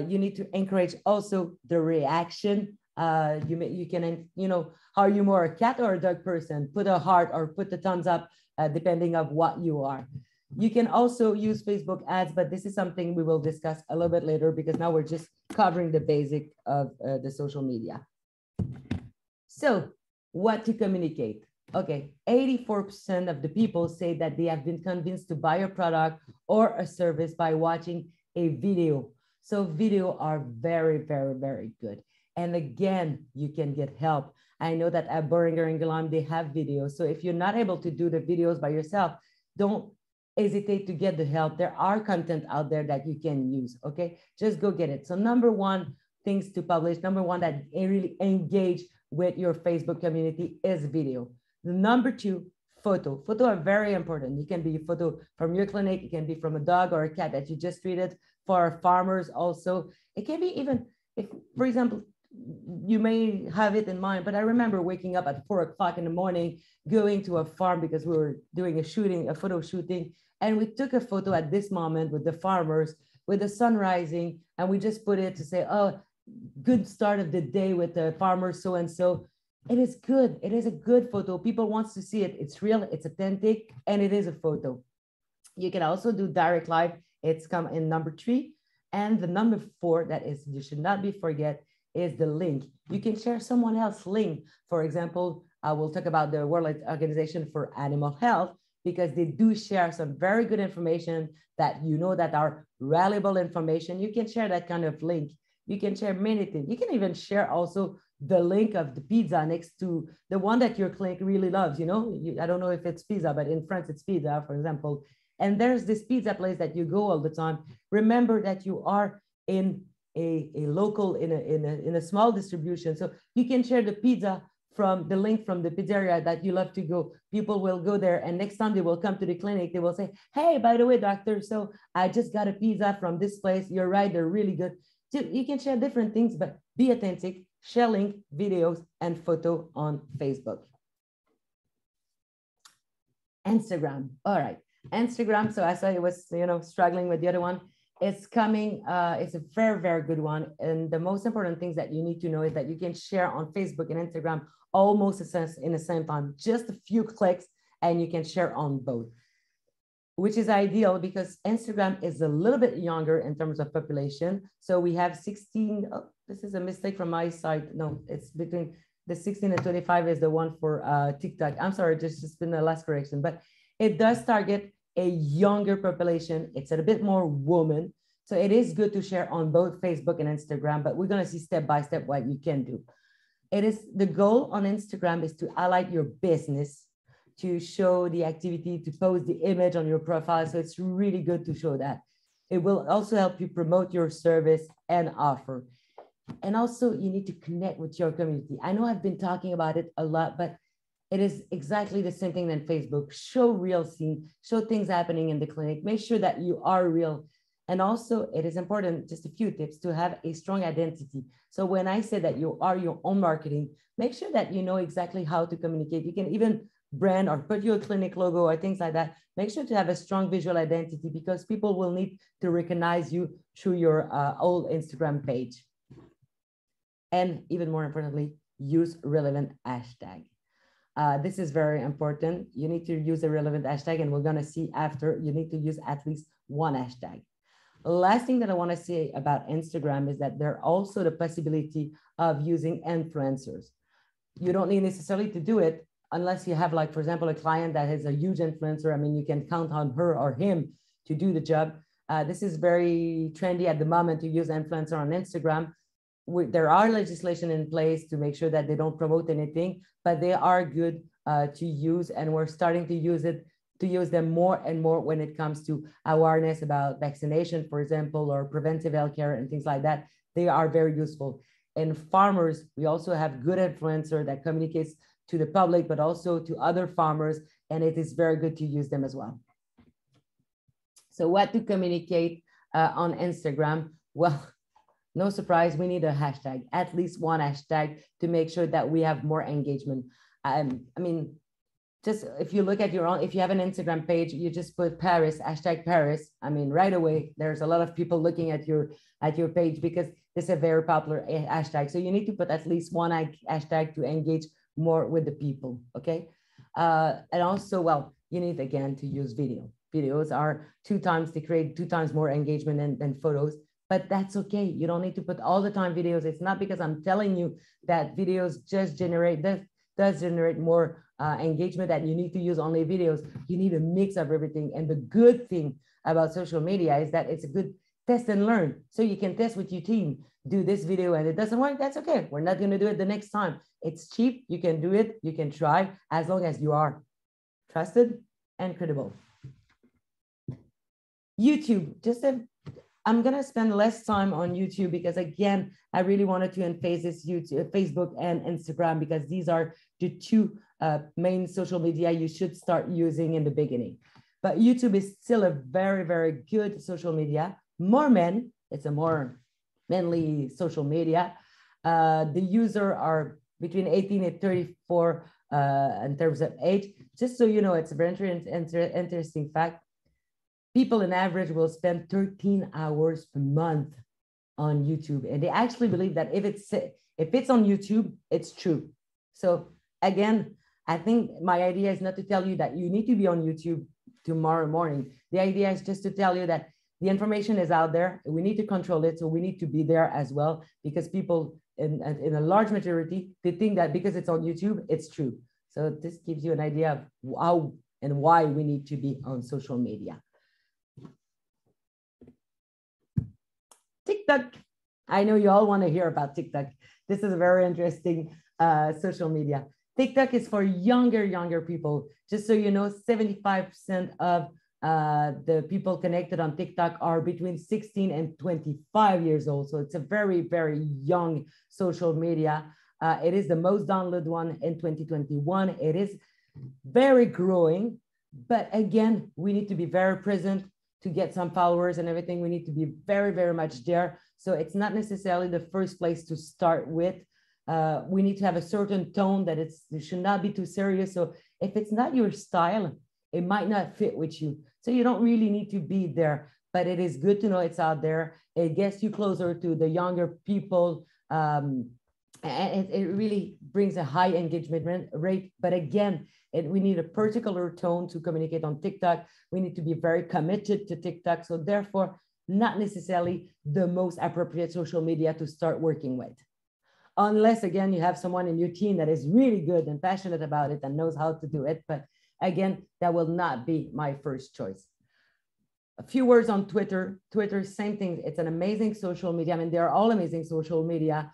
Speaker 2: You need to encourage also the reaction. You can, you know, are you more a cat or a dog person? Put a heart or put the thumbs up, depending on what you are. You can also use Facebook ads, but this is something we will discuss a little bit later because now we're just covering the basic of the social media. So what to communicate? Okay, 84% of the people say that they have been convinced to buy a product or a service by watching a video. So video are very, very, very good. And again, you can get help. I know that at Boehringer Ingelheim, they have videos. So if you're not able to do the videos by yourself, don't hesitate to get the help. There are content out there that you can use, okay? Just go get it. So #1 things to publish, #1 that really engage with your Facebook community is video. #2, photo. Photo are very important. It can be a photo from your clinic. It can be from a dog or a cat that you just treated. For farmers also, it can be even if, for example, you may have it in mind, but I remember waking up at 4 o'clock in the morning, going to a farm because we were doing a photo shooting. And we took a photo at this moment with the farmers, with the sun rising. And we just put it to say, oh, good start of the day with the farmers, so-and-so. it is good. It is a good photo. People want to see it. It's real, it's authentic, and it is a photo. You can also do direct live. It's come in number 3. And the number 4 that is, you should not be forget, is the link. You can share someone else's link. For example, I will talk about the World Organization for Animal Health, because they do share some very good information that you know that are valuable information. You can share that kind of link. You can share many things. You can even share also the link of the pizza next to the one that your clinic really loves. You know, I don't know if it's pizza, but in France it's pizza, for example. And there's this pizza place that you go all the time. Remember that you are in a local, in a small distribution. So you can share the pizza from the link from the pizzeria that you love to go. People will go there, and next time they will come to the clinic, they will say, hey, by the way, doctor, so I just got a pizza from this place. You're right, they're really good. So you can share different things, but be authentic, share link, videos, and photo on Facebook. Instagram, all right. Instagram, so I saw it was, struggling with the other one. It's coming, it's a very, very good one. And the most important things that you need to know is that you can share on Facebook and Instagram almost in the same time, just a few clicks, and you can share on both, which is ideal because Instagram is a little bit younger in terms of population. So we have 16, oh, this is a mistake from my side. No, it's between the 16 and 25 is the one for TikTok. I'm sorry, just been the last correction, but it does target a younger population. It's a bit more woman. So it is good to share on both Facebook and Instagram, but we're going to see step by step what you can do. It is the goal on Instagram is to highlight your business, to show the activity, to post the image on your profile. So it's really good to show that. It will also help you promote your service and offer. And also you need to connect with your community. I know I've been talking about it a lot, but it is exactly the same thing than Facebook. Show real scene, show things happening in the clinic, make sure that you are real. And also it is important, just a few tips, to have a strong identity. So when I say that you are your own marketing, make sure that you know exactly how to communicate. You can even brand or put your clinic logo or things like that. Make sure to have a strong visual identity because people will need to recognize you through your old Instagram page. And even more importantly, use relevant hashtag. This is very important. You need to use a relevant hashtag, and we're going to see after you need to use at least one hashtag. The last thing that I want to say about Instagram is that there's also the possibility of using influencers. You don't need necessarily to do it unless you have, like, for example, a client that is a huge influencer. I mean, you can count on her or him to do the job. This is very trendy at the moment to use influencer on Instagram. There are legislation in place to make sure that they don't promote anything, but they are good to use, and we're starting to use them more and more when it comes to awareness about vaccination, for example, or preventive healthcare and things like that. They are very useful. And farmers, we also have good influencer that communicates to the public, but also to other farmers, and it is very good to use them as well. So what to communicate on Instagram? Well, no surprise, we need a hashtag, at least one hashtag, to make sure that we have more engagement. I mean, just if you look at your own, if you have an Instagram page, you just put Paris, hashtag Paris. I mean, right away, there's a lot of people looking at your page because this is a very popular hashtag. So you need to put at least one hashtag to engage more with the people, okay? And also, well, you need, again, to use video. Videos are they create 2 times more engagement than photos. But that's okay. You don't need to put all the time videos. It's not because I'm telling you that videos just does generate more engagement that you need to use only videos. You need a mix of everything. And the good thing about social media is that it's a good test and learn. So you can test with your team, do this video and it doesn't work. That's okay. We're not going to do it the next time. It's cheap. You can do it. You can try as long as you are trusted and credible. YouTube, I'm going to spend less time on YouTube because, again, I really wanted to emphasize YouTube, Facebook and Instagram, because these are the 2 main social media you should start using in the beginning. But YouTube is still a very, very good social media. More men, it's a more manly social media. The users are between 18 and 34 in terms of age. Just so you know, it's a very interesting fact. People on average will spend 13 hours per month on YouTube. And they actually believe that if it's on YouTube, it's true. So again, I think my idea is not to tell you that you need to be on YouTube tomorrow morning. The idea is just to tell you that the information is out there. We need to control it. So we need to be there as well, because people in a large majority, they think that because it's on YouTube, it's true. So this gives you an idea of how and why we need to be on social media. TikTok. I know you all want to hear about TikTok. This is a very interesting social media. TikTok is for younger people. Just so you know, 75% of the people connected on TikTok are between 16 and 25 years old. So it's a very, very young social media. It is the most downloaded one in 2021. It is very growing, but again, we need to be very present to get some followers and everything. We need to be very, very much there. So it's not necessarily the first place to start with. We need to have a certain tone that it should not be too serious. So if it's not your style, it might not fit with you. So you don't really need to be there, but it is good to know it's out there. It gets you closer to the younger people. And it really brings a high engagement rate. But again, we need a particular tone to communicate on TikTok. We need to be very committed to TikTok. So therefore, not necessarily the most appropriate social media to start working with. Unless, again, you have someone in your team that is really good and passionate about it and knows how to do it. But again, that will not be my first choice. A few words on Twitter. Twitter, same thing. It's an amazing social media. I mean, they're all amazing social media.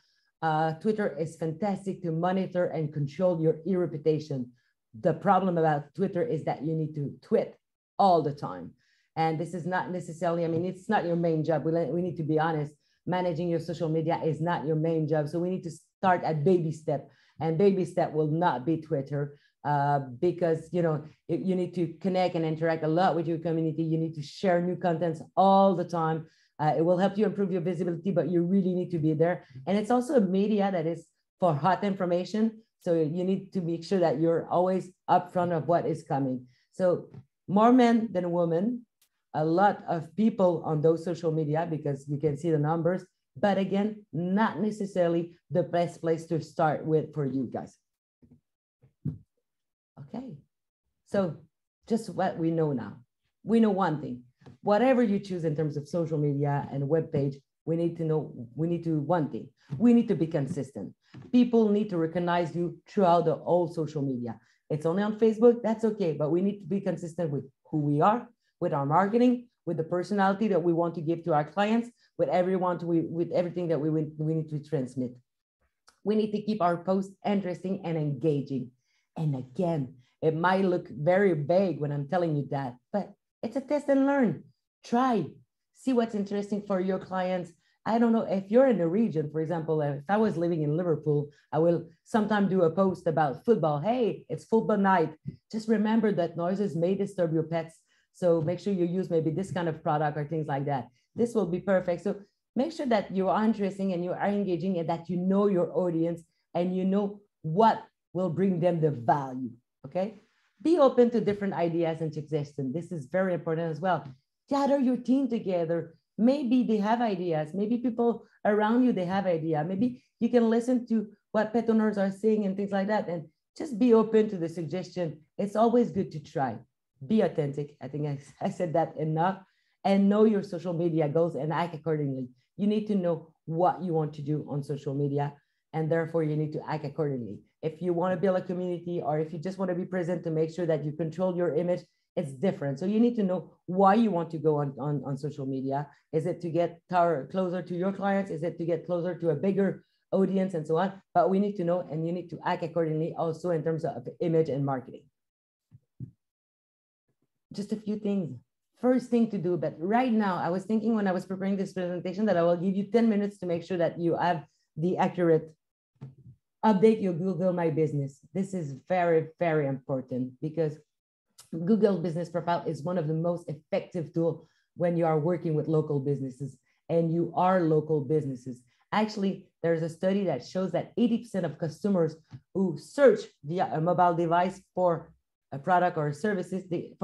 Speaker 2: Twitter is fantastic to monitor and control your e-reputation. The problem about Twitter is that you need to tweet all the time. And this is not necessarily, I mean, it's not your main job. We need to be honest. Managing your social media is not your main job. So we need to start at baby step. And baby step will not be Twitter because, you know, you need to connect and interact a lot with your community. You need to share new contents all the time. It will help you improve your visibility, but you really need to be there. And it's also a media that is for hot information. So you need to make sure that you're always upfront of what is coming. So more men than women, a lot of people on those social media because you can see the numbers, but again, not necessarily the best place to start with for you guys. Okay, so just what we know now. We know one thing. Whatever you choose in terms of social media and web page, we need to know, one thing. We need to be consistent. People need to recognize you throughout the whole social media. It's only on Facebook, that's okay, but we need to be consistent with who we are, with our marketing, with the personality that we want to give to our clients, with everything that we need to transmit. We need to keep our posts interesting and engaging. And again, it might look very vague when I'm telling you that, but it's a test and learn. Try, see what's interesting for your clients. I don't know if you're in the region, for example, if I was living in Liverpool, I will sometime do a post about football. Hey, it's football night. Just remember that noises may disturb your pets. So make sure you use maybe this kind of product or things like that. This will be perfect. So make sure that you are interesting and you are engaging and that you know your audience and you know what will bring them the value, okay? Be open to different ideas and suggestions. This is very important as well. Gather your team together. Maybe they have ideas. Maybe people around you, they have ideas. Maybe you can listen to what pet owners are saying and things like that. And just be open to the suggestion. It's always good to try. Be authentic. I think I said that enough. And know your social media goals and act accordingly. You need to know what you want to do on social media. And therefore, you need to act accordingly. If you want to build a community or if you just want to be present to make sure that you control your image, it's different. So you need to know why you want to go on social media. Is it to get closer to your clients? Is it to get closer to a bigger audience and so on? But we need to know, and you need to act accordingly also in terms of image and marketing. Just a few things. First thing to do, but right now, I was thinking when I was preparing this presentation that I will give you 10 minutes to make sure that you have the accurate update your Google My Business. This is very, very important because Google Business Profile is one of the most effective tools when you are working with local businesses and you are local businesses. Actually, there's a study that shows that 80% of customers who search via a mobile device for a product or services, they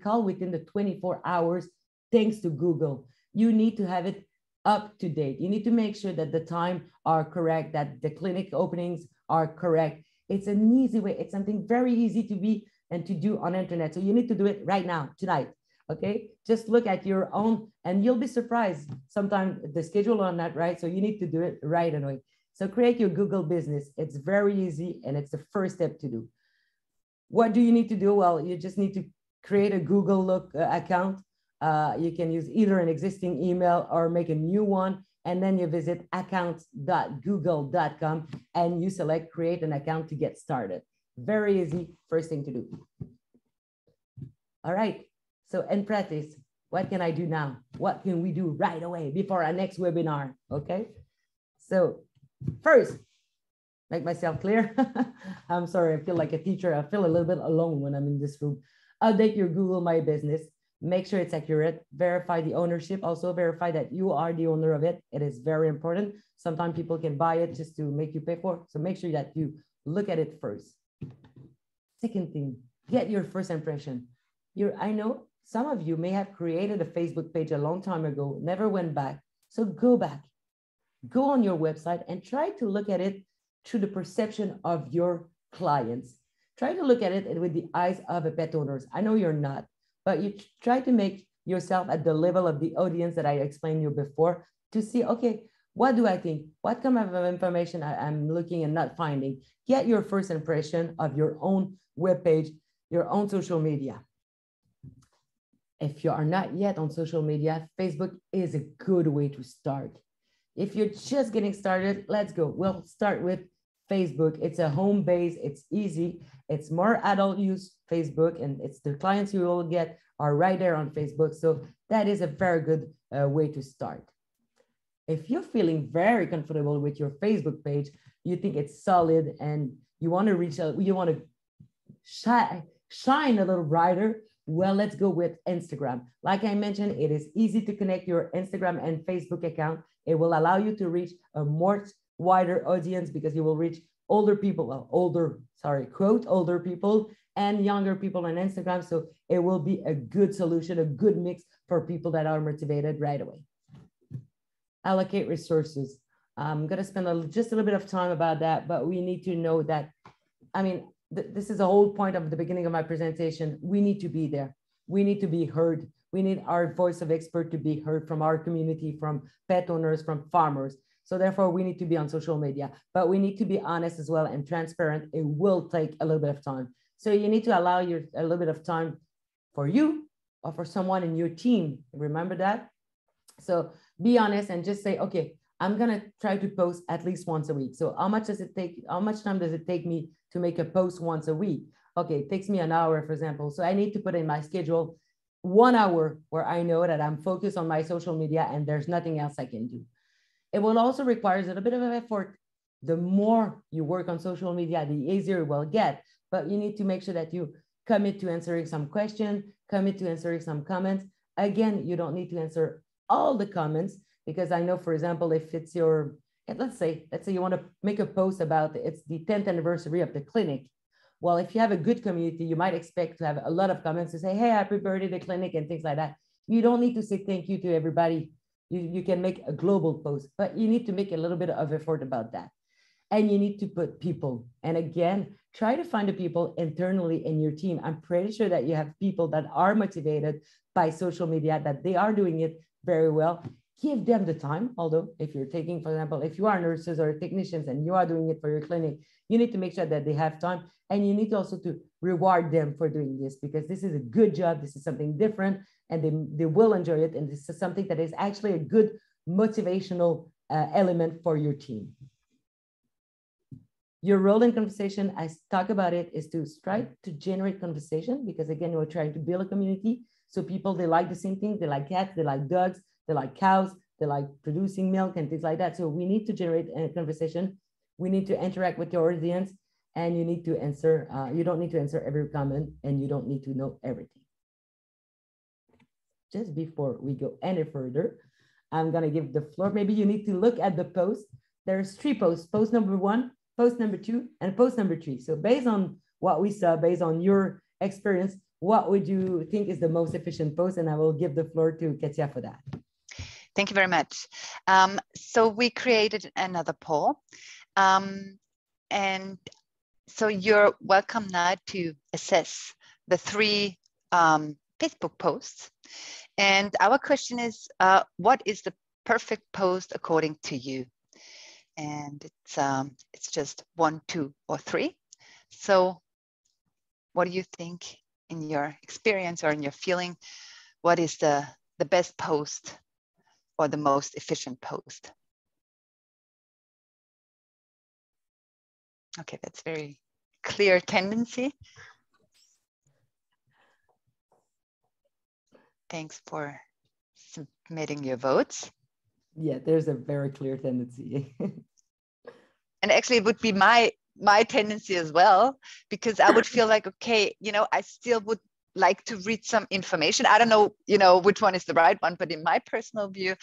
Speaker 2: call within the 24 hours thanks to Google. You need to have it up to date. You need to make sure that the time are correct, that the clinic openings are correct. It's an easy way. It's something very easy to be and to do on internet. So you need to do it right now, tonight. Okay, just look at your own and you'll be surprised. Sometimes the schedule are not right. So you need to do it right away. So create your Google business. It's very easy and it's the first step to do. What do you need to do? Well, you just need to create a Google account. You can use either an existing email or make a new one. And then you visit accounts.google.com and you select create an account to get started. Very easy, first thing to do. All right. So in practice, what can I do now? What can we do right away before our next webinar? Okay. So first, make myself clear. I'm sorry, I feel like a teacher. I feel a little bit alone when I'm in this room. Update your Google My Business. Make sure it's accurate. Verify the ownership. Also verify that you are the owner of it. It is very important. Sometimes people can buy it just to make you pay for it. So make sure that you look at it first. Second thing, get your first impression. I know some of you may have created a Facebook page a long time ago, never went back. So go back, go on your website and try to look at it through the perception of your clients. Try to look at it with the eyes of a pet owners. I know you're not, but you try to make yourself at the level of the audience that I explained you before to see, okay, what do I think? What kind of information I'm looking and not finding? Get your first impression of your own webpage, your own social media. If you are not yet on social media, Facebook is a good way to start. If you're just getting started, let's go. We'll start with Facebook. It's a home base. It's easy. It's more adult use Facebook, and it's the clients you will get are right there on Facebook. So that is a very good way to start. If you're feeling very comfortable with your Facebook page, you think it's solid and you want to reach out, you want to shine a little brighter, well, let's go with Instagram. Like I mentioned, it is easy to connect your Instagram and Facebook account. It will allow you to reach a more wider audience because you will reach older people, well, older people and younger people on Instagram. So it will be a good solution, a good mix for people that are motivated right away. Allocate resources. I'm going to spend just a little bit of time about that, but we need to know that, I mean, this is the whole point of the beginning of my presentation. We need to be there. We need to be heard. We need our voice of expert to be heard from our community, from pet owners, from farmers. So therefore, we need to be on social media, but we need to be honest as well and transparent. It will take a little bit of time. So you need to allow a little bit of time for you or for someone in your team. Remember that? So be honest and just say, okay, I'm going to try to post at least once a week. So how much does it take? How much time does it take me to make a post once a week? Okay, it takes me an hour, for example. So I need to put in my schedule 1 hour where I know that I'm focused on my social media and there's nothing else I can do. It will also require a little bit of effort. The more you work on social media, the easier it will get. But you need to make sure that you commit to answering some questions, commit to answering some comments. Again, you don't need to answer all the comments because I know, for example, if it's your, let's say you want to make a post about it's the 10th anniversary of the clinic. Well, if you have a good community, you might expect to have a lot of comments to say, hey, happy birthday to the clinic and things like that. You don't need to say thank you to everybody. You can make a global post, but you need to make a little bit of effort about that. And you need to put people. And again, try to find the people internally in your team. I'm pretty sure that you have people that are motivated by social media, that they are doing it very well. Give them the time. Although if you're taking, for example, if you are nurses or technicians and you are doing it for your clinic, you need to make sure that they have time. And you need also to reward them for doing this because this is a good job. This is something different and they will enjoy it. And this is something that is actually a good motivational element for your team. Your role in conversation, I talk about it, is to try to generate conversation because again, we're trying to build a community. So people, they like the same thing. They like cats, they like dogs, they like cows, they like producing milk and things like that. So we need to generate a conversation. We need to interact with your audience and you need to answer, you don't need to answer every comment and you don't need to know everything. Just before we go any further, I'm gonna give the floor. Maybe you need to look at the post. There's 3 posts, post number 1, post number 2, and post number 3. So based on what we saw, based on your experience, what would you think is the most efficient post? And I will give the floor to Katia for that.
Speaker 1: Thank you very much. So we created another poll. And so you're welcome now to assess the 3 Facebook posts. And our question is, what is the perfect post according to you? And it's just 1, 2, or 3. So what do you think in your experience or in your feeling? What is the best post or the most efficient post? Okay, that's very clear tendency. Thanks for submitting your votes.
Speaker 2: Yeah, there's a very clear tendency.
Speaker 1: And actually it would be my tendency as well, because I would feel like, okay, you know, I still would like to read some information. I don't know, you know, which one is the right one, but in my personal view,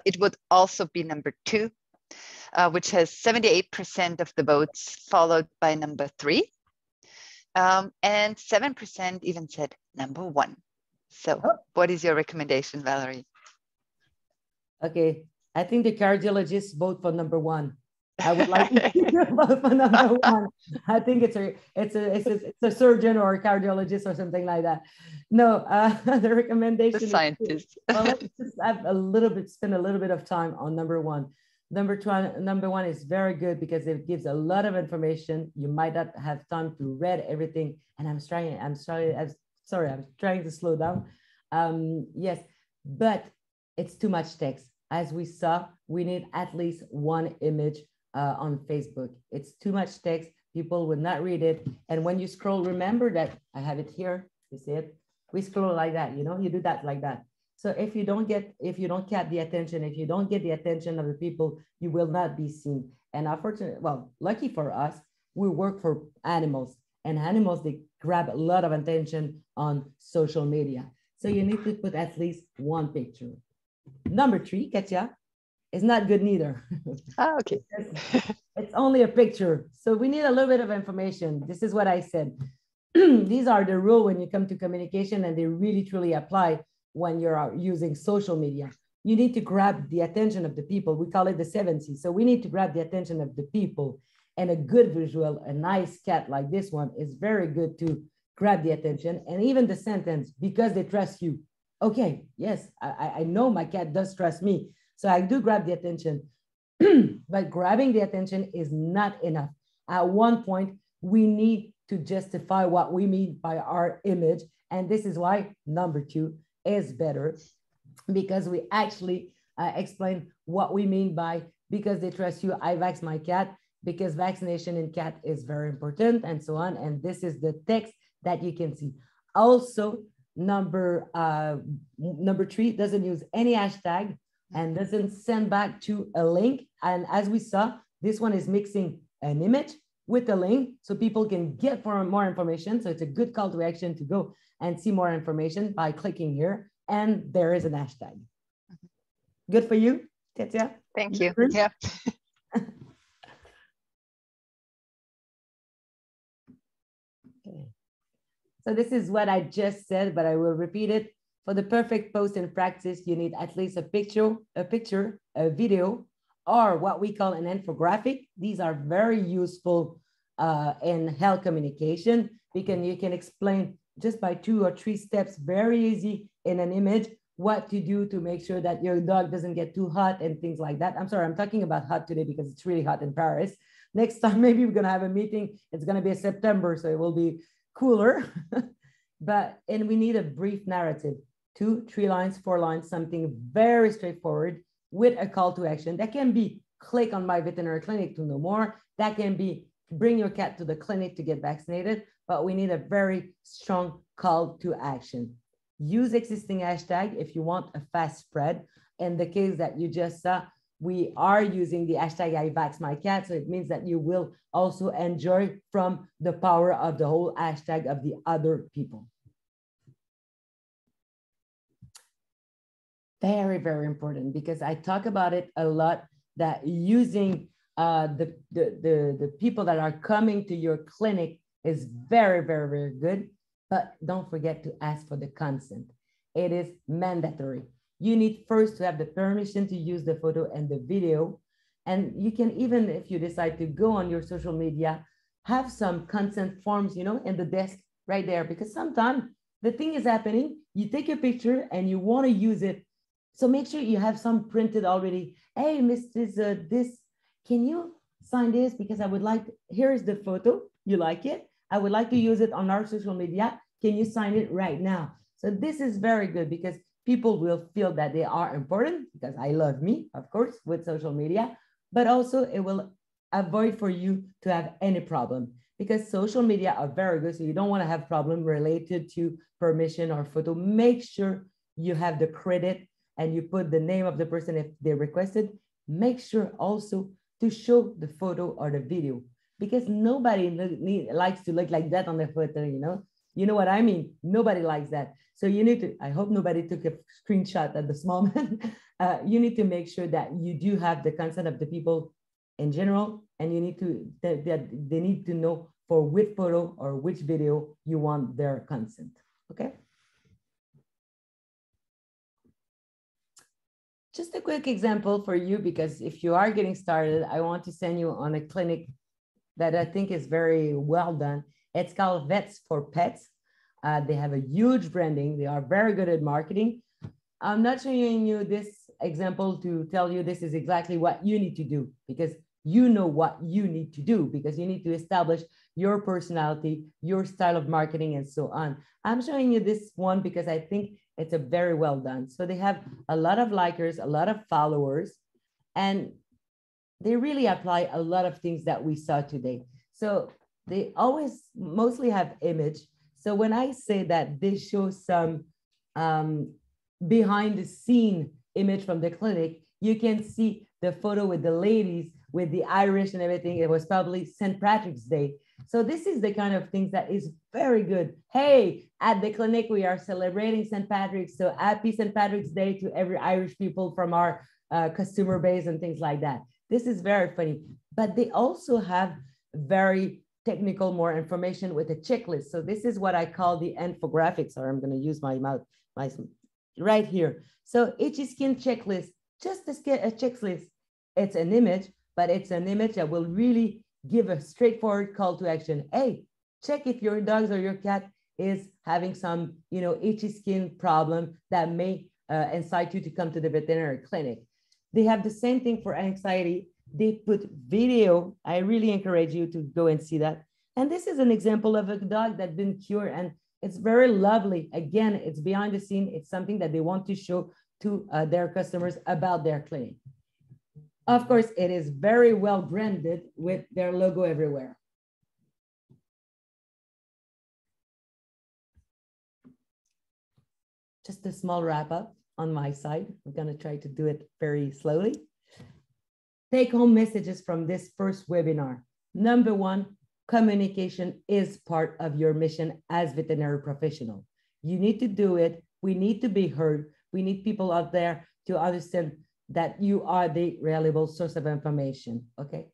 Speaker 1: it would also be number 2, which has 78% of the votes, followed by number 3. And 7% even said number 1. So what is your recommendation, Valerie?
Speaker 2: Okay, I think the cardiologists vote for number 1. I would like to vote for number 1. I think it's a surgeon or a cardiologist or something like that. No, the recommendation.
Speaker 1: The scientist.
Speaker 2: Well, let's just have spend a little bit of time on number 1. Number 1 is very good because it gives a lot of information. You might not have time to read everything. And I'm trying to slow down. Yes, but it's too much text. As we saw, we need at least 1 image on Facebook. It's too much text. People would not read it. And when you scroll, remember that I have it here. You see it? We scroll like that, you know, you do that like that. So if you don't catch the attention, if you don't get the attention of the people, you will not be seen. And unfortunately, well, lucky for us, we work for animals, and animals, they grab a lot of attention on social media. So you need to put at least 1 picture. Number 3, Katja, is not good neither.
Speaker 1: Okay.
Speaker 2: It's only a picture. So we need a little bit of information. This is what I said. These are the rules when you come to communication, and they really truly apply when you're using social media. You need to grab the attention of the people. We call it the 7 C's. So we need to grab the attention of the people, and a good visual, a nice cat like this one is very good to grab the attention. And even the sentence, because they trust you. Okay, yes, I know my cat does trust me. So I do grab the attention, but grabbing the attention is not enough. At one point, we need to justify what we mean by our image. And this is why number 2 is better, because we actually explain what we mean by because they trust you, I vax my cat, because vaccination in cat is very important, and so on. And this is the text that you can see. Also, number 3 doesn't use any hashtag and doesn't send back to a link. And as we saw, this one is mixing an image with a link so people can get more information. So it's a good call to action to go and see more information by clicking here. And there is an hashtag. Good for you, Katja?
Speaker 1: Thank you. Yeah.
Speaker 2: Okay. So this is what I just said, but I will repeat it. For the perfect post in practice, you need at least a picture, a video, or what we call an infographic. These are very useful in health communication. You can explain just by 2 or 3 steps, very easy in an image, what to do to make sure that your dog doesn't get too hot and things like that. I'm sorry, I'm talking about hot today because it's really hot in Paris. Next time, maybe we're gonna have a meeting. It's gonna be September, so it will be cooler. And we need a brief narrative, 2, 3 lines, 4 lines, something very straightforward with a call to action. That can be click on my veterinary clinic to know more. That can be bring your cat to the clinic to get vaccinated, but we need a very strong call to action. Use existing hashtag if you want a fast spread. In the case that you just saw, we are using the hashtag #IVaxMyCat, so it means that you will also enjoy from the power of the whole hashtag of the other people. Very, very important, because I talk about it a lot, that using the people that are coming to your clinic is very, very, very good. But don't forget to ask for the consent. It is mandatory. you need first to have the permission to use the photo and the video. And you can even, if you decide to go on your social media, have some consent forms, you know, in the desk right there, because sometimes the thing is happening, you take a picture and you want to use it. So make sure you have some printed already. Hey, Mrs. This, can you sign this? Because I would like, here's the photo. You like it? I would like to use it on our social media. Can you sign it right now? So this is very good because people will feel that they are important, because I love me, of course, with social media, but also it will avoid for you to have any problem, because social media are very good. So you don't want to have problem related to permission or photo. Make sure you have the credit and you put the name of the person if they requested. Make sure also to show the photo or the video, because nobody likes to look like that on the photo, you know? You know what I mean? Nobody likes that. So you need to, I hope nobody took a screenshot at this moment. You need to make sure that you do have the consent of the people in general, and you need to, they need to know for which photo or which video you want their consent, okay? Just a quick example for you, because if you are getting started, I want to send you on a clinic that I think is very well done. It's called Vets for Pets. They have a huge branding. They are very good at marketing. I'm not showing you this example to tell you this is exactly what you need to do, because you know what you need to do, because you need to establish your personality, your style of marketing, and so on. I'm showing you this one because I think it's a very well done. So they have a lot of likers, a lot of followers, and they really apply a lot of things that we saw today. So they always mostly have image. So when I say that they show some behind the scene image from the clinic, you can see the photo with the ladies, with the Irish and everything. It was probably St. Patrick's Day. So this is the kind of things that is very good. Hey, at the clinic, we are celebrating St. Patrick's. So happy St. Patrick's Day to every Irish people from our customer base and things like that. This is very funny, but they also have very technical, more information with a checklist. So this is what I call the infographics, or I'm going to use my mouth, right here. So each skin checklist, just a checklist. It's an image, but it's an image that will really give a straightforward call to action. Hey, check if your dogs or your cat is having some, you know, itchy skin problem that may incite you to come to the veterinary clinic. They have the same thing for anxiety. They put video. I really encourage you to go and see that. And this is an example of a dog that's been cured, and it's very lovely. Again, it's behind the scene. It's something that they want to show to their customers about their clinic. Of course, it is very well branded with their logo everywhere. Just a small wrap up on my side. I'm going to try to do it very slowly. Take home messages from this first webinar. Number one, communication is part of your mission as veterinary professional. You need to do it. We need to be heard. We need people out there to understand that you are the reliable source of information, okay?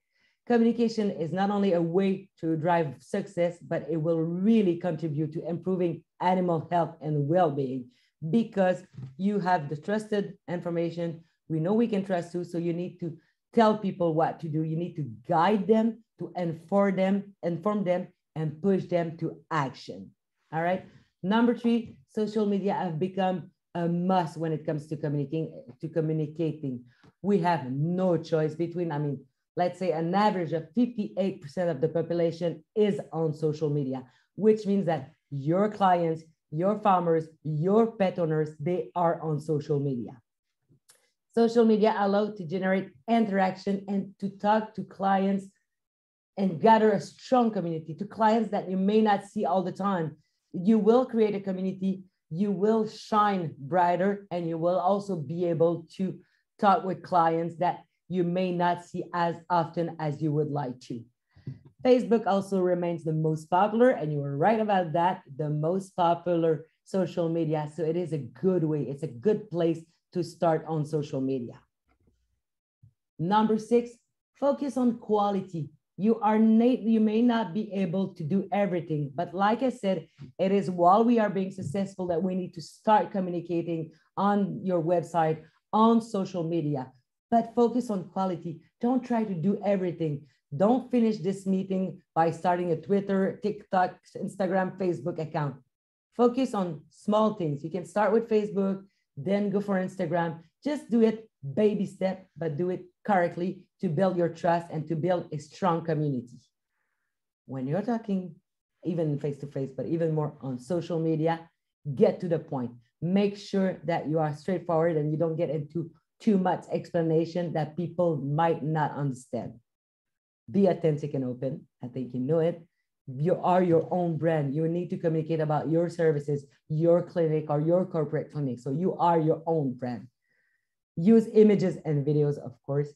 Speaker 2: Communication is not only a way to drive success, but it will really contribute to improving animal health and well-being, because you have the trusted information. We know we can trust you, so you need to tell people what to do. You need to guide them, to inform them, and push them to action, all right? Number three, social media have become a must when it comes to communicating. We have no choice between, I mean, let's say an average of 58% of the population is on social media, which means that your clients, your farmers, your pet owners, they are on social media. Social media allow to generate interaction and to talk to clients and gather a strong community. To clients that you may not see all the time, you will create a community, you will shine brighter, and you will also be able to talk with clients that you may not see as often as you would like to. Facebook also remains the most popular, and you were right about that, the most popular social media. So it is a good way, it's a good place to start on social media. Number six, focus on quality. You may not be able to do everything, but like I said, it is while we are being successful that we need to start communicating on your website, on social media, but focus on quality. Don't try to do everything. Don't finish this meeting by starting a Twitter, TikTok, Instagram, Facebook account. Focus on small things. You can start with Facebook, then go for Instagram. Just do it baby step, but do it correctly to build your trust and to build a strong community. When you're talking, even face-to-face, but even more on social media, get to the point. Make sure that you are straightforward and you don't get into too much explanation that people might not understand. Be authentic and open. I think you know it. You are your own brand. You need to communicate about your services, your clinic or your corporate clinic. So you are your own brand. Use images and videos, of course.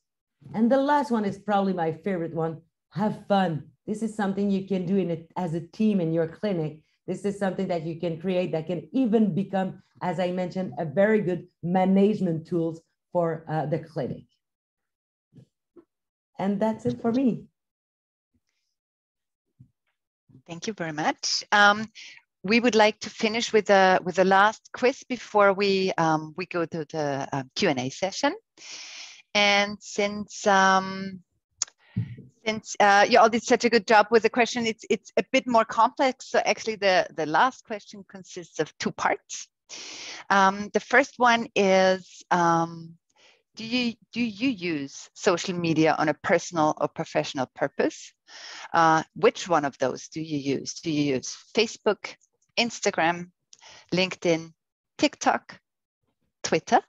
Speaker 2: And the last one is probably my favorite one. Have fun. This is something you can do as a team in your clinic. This is something that you can create that can even become, as I mentioned, a very good management tools for the clinic. And that's it for me.
Speaker 1: Thank you very much. We would like to finish with the last quiz before we go to the Q&A session. And since you all did such a good job with the question, it's a bit more complex. So actually, the last question consists of two parts. The first one is, do you use social media on a personal or professional purpose? Which one of those do you use? Do you use Facebook, Instagram, LinkedIn, TikTok, Twitter?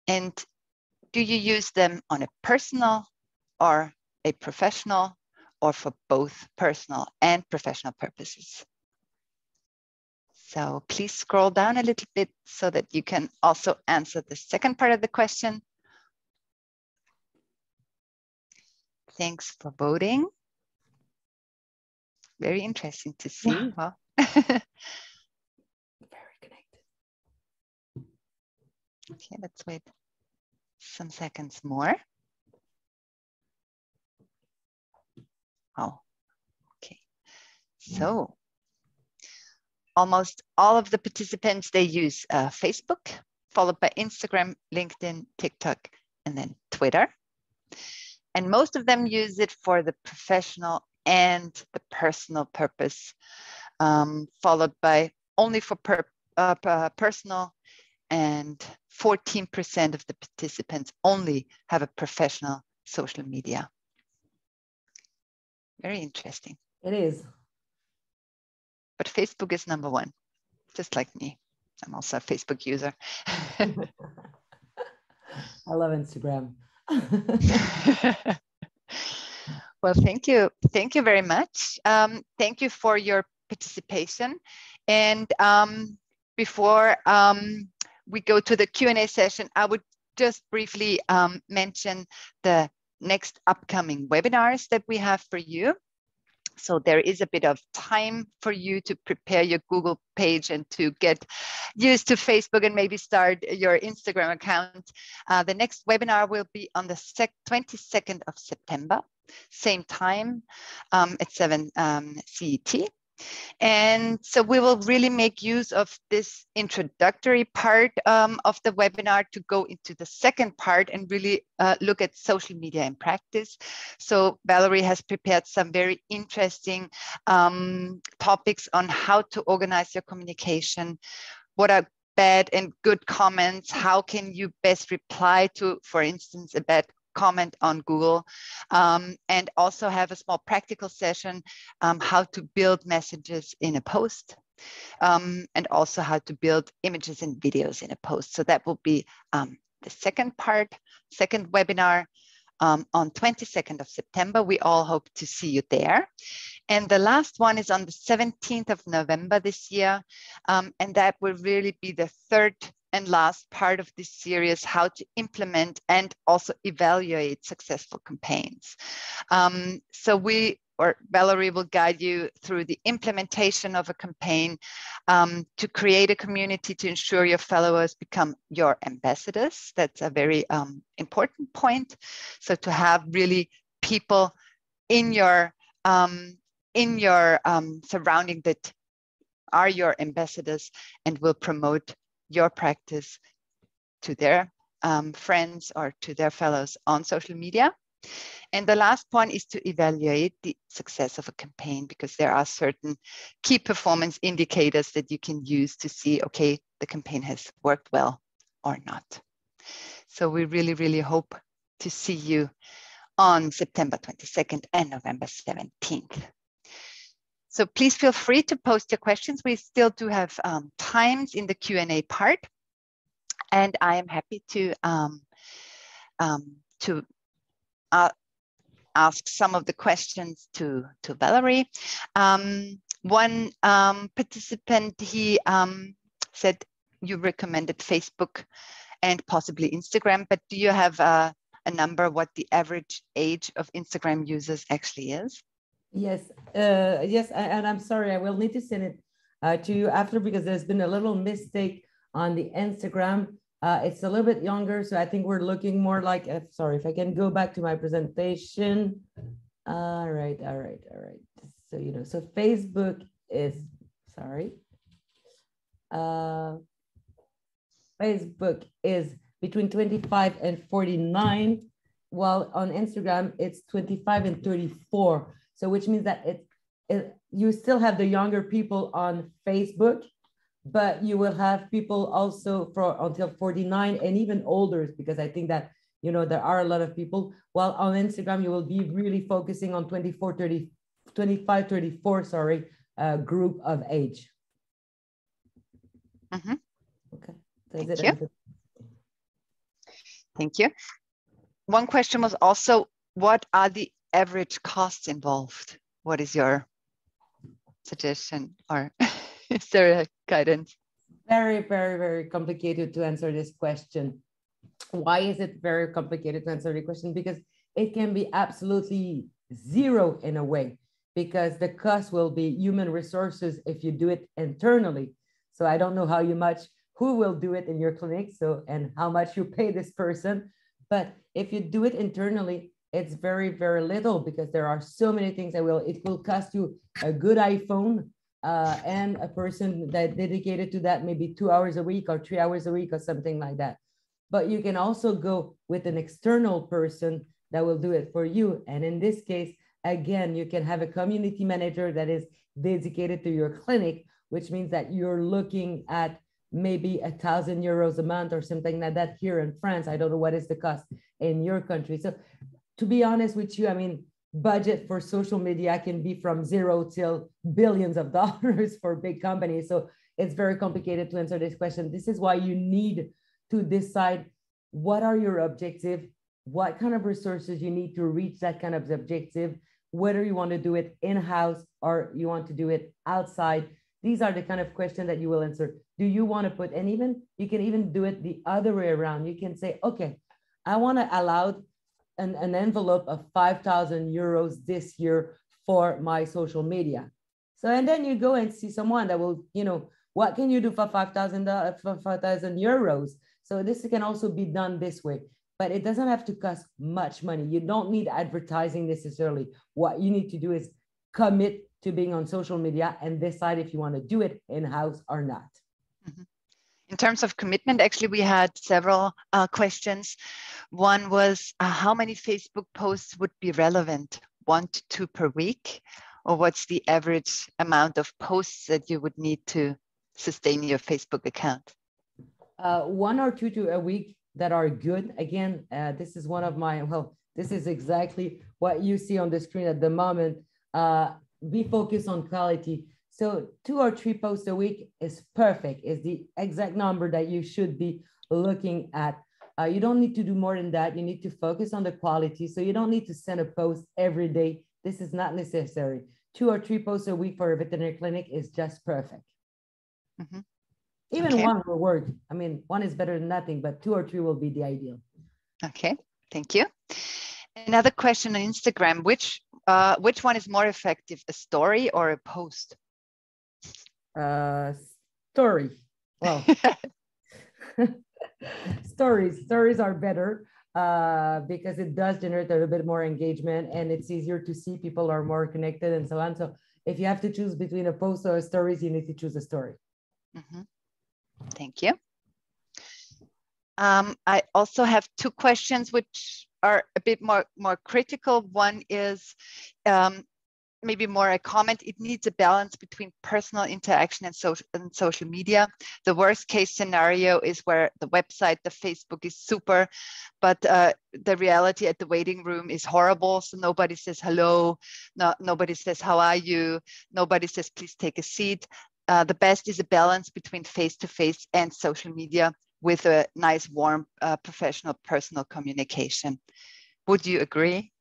Speaker 1: And do you use them on a personal or a professional, or for both personal and professional purposes? So please scroll down a little bit so that you can also answer the second part of the question. Thanks for voting. Very interesting to see.
Speaker 2: Yeah.
Speaker 1: Well,
Speaker 2: very connected.
Speaker 1: Okay, let's wait some seconds more. Oh, okay. So almost all of the participants, they use Facebook, followed by Instagram, LinkedIn, TikTok, and then Twitter. And most of them use it for the professional and the personal purpose, followed by only for personal, and 14% of the participants only have a professional social media. Very interesting.
Speaker 2: It is.
Speaker 1: But Facebook is number one, just like me. I'm also a Facebook user.
Speaker 2: I love Instagram.
Speaker 1: Well, thank you. Thank you very much. Thank you for your participation. And before we go to the Q&A session, I would just briefly mention the next upcoming webinars that we have for you. So there is a bit of time for you to prepare your Google page and to get used to Facebook and maybe start your Instagram account. The next webinar will be on the 22nd of September, same time at 7 CET. And so we will really make use of this introductory part of the webinar to go into the second part and really look at social media in practice. So Valerie has prepared some very interesting topics on how to organize your communication. What are bad and good comments? How can you best reply to, for instance, a bad comment on Google, and also have a small practical session, how to build messages in a post, and also how to build images and videos in a post. So that will be the second webinar on 22nd of September. We all hope to see you there. And the last one is on the 17th of November this year. And that will really be the third and last part of this series, how to implement and also evaluate successful campaigns. So Valerie will guide you through the implementation of a campaign, to create a community to ensure your followers become your ambassadors. That's a very important point. So to have really people in your surrounding that are your ambassadors and will promote your practice to their friends or to their fellows on social media. And the last point is to evaluate the success of a campaign, because there are certain key performance indicators that you can use to see, okay, the campaign has worked well or not. So we really, really hope to see you on September 22nd and November 17th. So please feel free to post your questions. We still do have times in the Q&A part, and I am happy to ask some of the questions to Valérie. One participant, he said you recommended Facebook and possibly Instagram, but do you have a number what the average age of Instagram users actually is?
Speaker 2: Yes, yes, and I'm sorry, I will need to send it to you after, because there's been a little mistake on the Instagram. It's a little bit younger, so I think we're looking more like, sorry, if I can go back to my presentation. All right. So, you know, so Facebook is, sorry. Facebook is between 25 and 49, while on Instagram, it's 25 and 34. So which means that you still have the younger people on Facebook, but you will have people also until 49 and even older, because I think that, you know, there are a lot of people, while on Instagram, you will be really focusing on 25, 34, sorry, group of age.
Speaker 1: Mm-hmm.
Speaker 2: Okay.
Speaker 1: Thank you. Thank you. One question was also, what are the average costs involved? What is your suggestion, or is there a guidance?
Speaker 2: Very, very, very complicated to answer this question. Why is it very complicated to answer the question? Because it can be absolutely zero in a way, because the cost will be human resources if you do it internally. So I don't know who will do it in your clinic, and how much you pay this person. But if you do it internally, it's very, very little, because there are so many things it will cost you a good iPhone and a person that dedicated to that, maybe 2 hours a week or 3 hours a week or something like that. But you can also go with an external person that will do it for you. And in this case, again, you can have a community manager that is dedicated to your clinic, which means that you're looking at maybe €1,000 a month or something like that here in France. I don't know what is the cost in your country. So to be honest with you, I mean, budget for social media can be from zero till billions of dollars for big companies. So it's very complicated to answer this question. This is why you need to decide what are your objectives, what kind of resources you need to reach that kind of objective, whether you want to do it in-house or you want to do it outside. These are the kind of questions that you will answer. Do you want to put, and even you can even do it the other way around. You can say, okay, I want to allow an envelope of €5,000 this year for my social media. So, and then you go and see someone that will, you know, what can you do for €5,000? So this can also be done this way, but it doesn't have to cost much money. You don't need advertising necessarily. What you need to do is commit to being on social media and decide if you want to do it in-house or not.
Speaker 1: Mm-hmm. In terms of commitment, actually, we had several questions. One was, how many Facebook posts would be relevant? 1 to 2 per week? Or what's the average amount of posts that you would need to sustain your Facebook account?
Speaker 2: 1 or 2 a week that are good. Again, this is one of my, well, this is exactly what you see on the screen at the moment. Be focused on quality. So 2 or 3 posts a week is perfect. It's the exact number that you should be looking at. You don't need to do more than that. You need to focus on the quality. So you don't need to send a post every day. This is not necessary. 2 or 3 posts a week for a veterinary clinic is just perfect. Mm-hmm. Even one will work. I mean, 1 is better than nothing, but 2 or 3 will be the ideal.
Speaker 1: Okay, thank you. Another question on Instagram, which one is more effective, a story or a post?
Speaker 2: Story. Well, stories are better. because it does generate a little bit more engagement, and it's easier to see, people are more connected and so on. So if you have to choose between a post or a stories, you need to choose a story.
Speaker 1: Mm-hmm. Thank you. I also have two questions which are a bit more critical. One is maybe more a comment. It needs a balance between personal interaction and social media. The worst case scenario is where the website, the Facebook is super, but the reality at the waiting room is horrible. So nobody says hello, nobody says how are you, nobody says please take a seat. The best is a balance between face-to-face and social media with a nice, warm, professional, personal communication. Would you agree,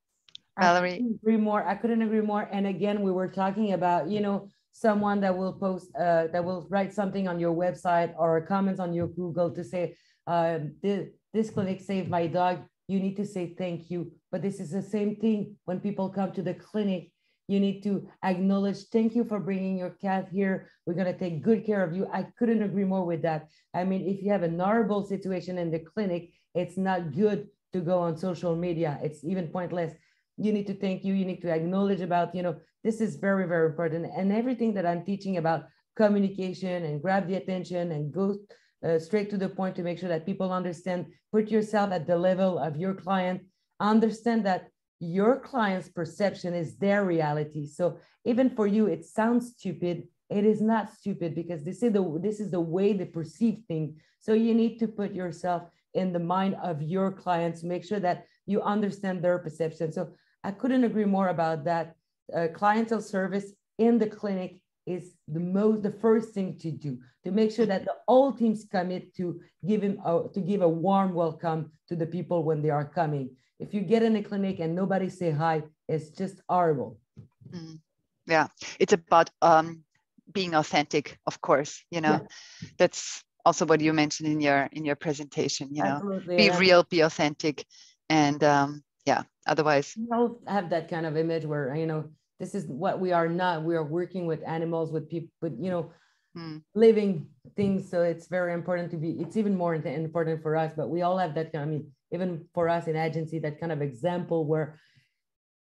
Speaker 1: Valerie?
Speaker 2: I couldn't agree more. And again, we were talking about, you know, someone that will post, that will write something on your website or comments on your Google to say, this clinic saved my dog. You need to say thank you. But this is the same thing when people come to the clinic. You need to acknowledge, thank you for bringing your cat here. We're going to take good care of you. I couldn't agree more with that. I mean, if you have a horrible situation in the clinic, it's not good to go on social media. It's even pointless. You need to thank you. You need to acknowledge about, you know, this is very, very important. And everything that I'm teaching about communication and grab the attention and go straight to the point to make sure that people understand, put yourself at the level of your client, understand that your client's perception is their reality. So even for you, it sounds stupid. It is not stupid because this is the way they perceive things. So you need to put yourself in the mind of your clients, make sure that you understand their perception. So I couldn't agree more about that. Clientele service in the clinic is the first thing to do, to make sure that the whole teams commit to give a warm welcome to the people when they are coming. If you get in a clinic and nobody say hi, it's just horrible.
Speaker 1: Yeah, it's about being authentic, of course. You know, yeah. That's also what you mentioned in your presentation. You know, absolutely. Be real, be authentic, and yeah. Otherwise,
Speaker 2: we all have that kind of image where, you know, this is what we are not. We are working with animals, with people, with, you know, living things. So it's very important to be. It's even more important for us. But we all have that kind of. I mean, even for us in agency, that kind of example where,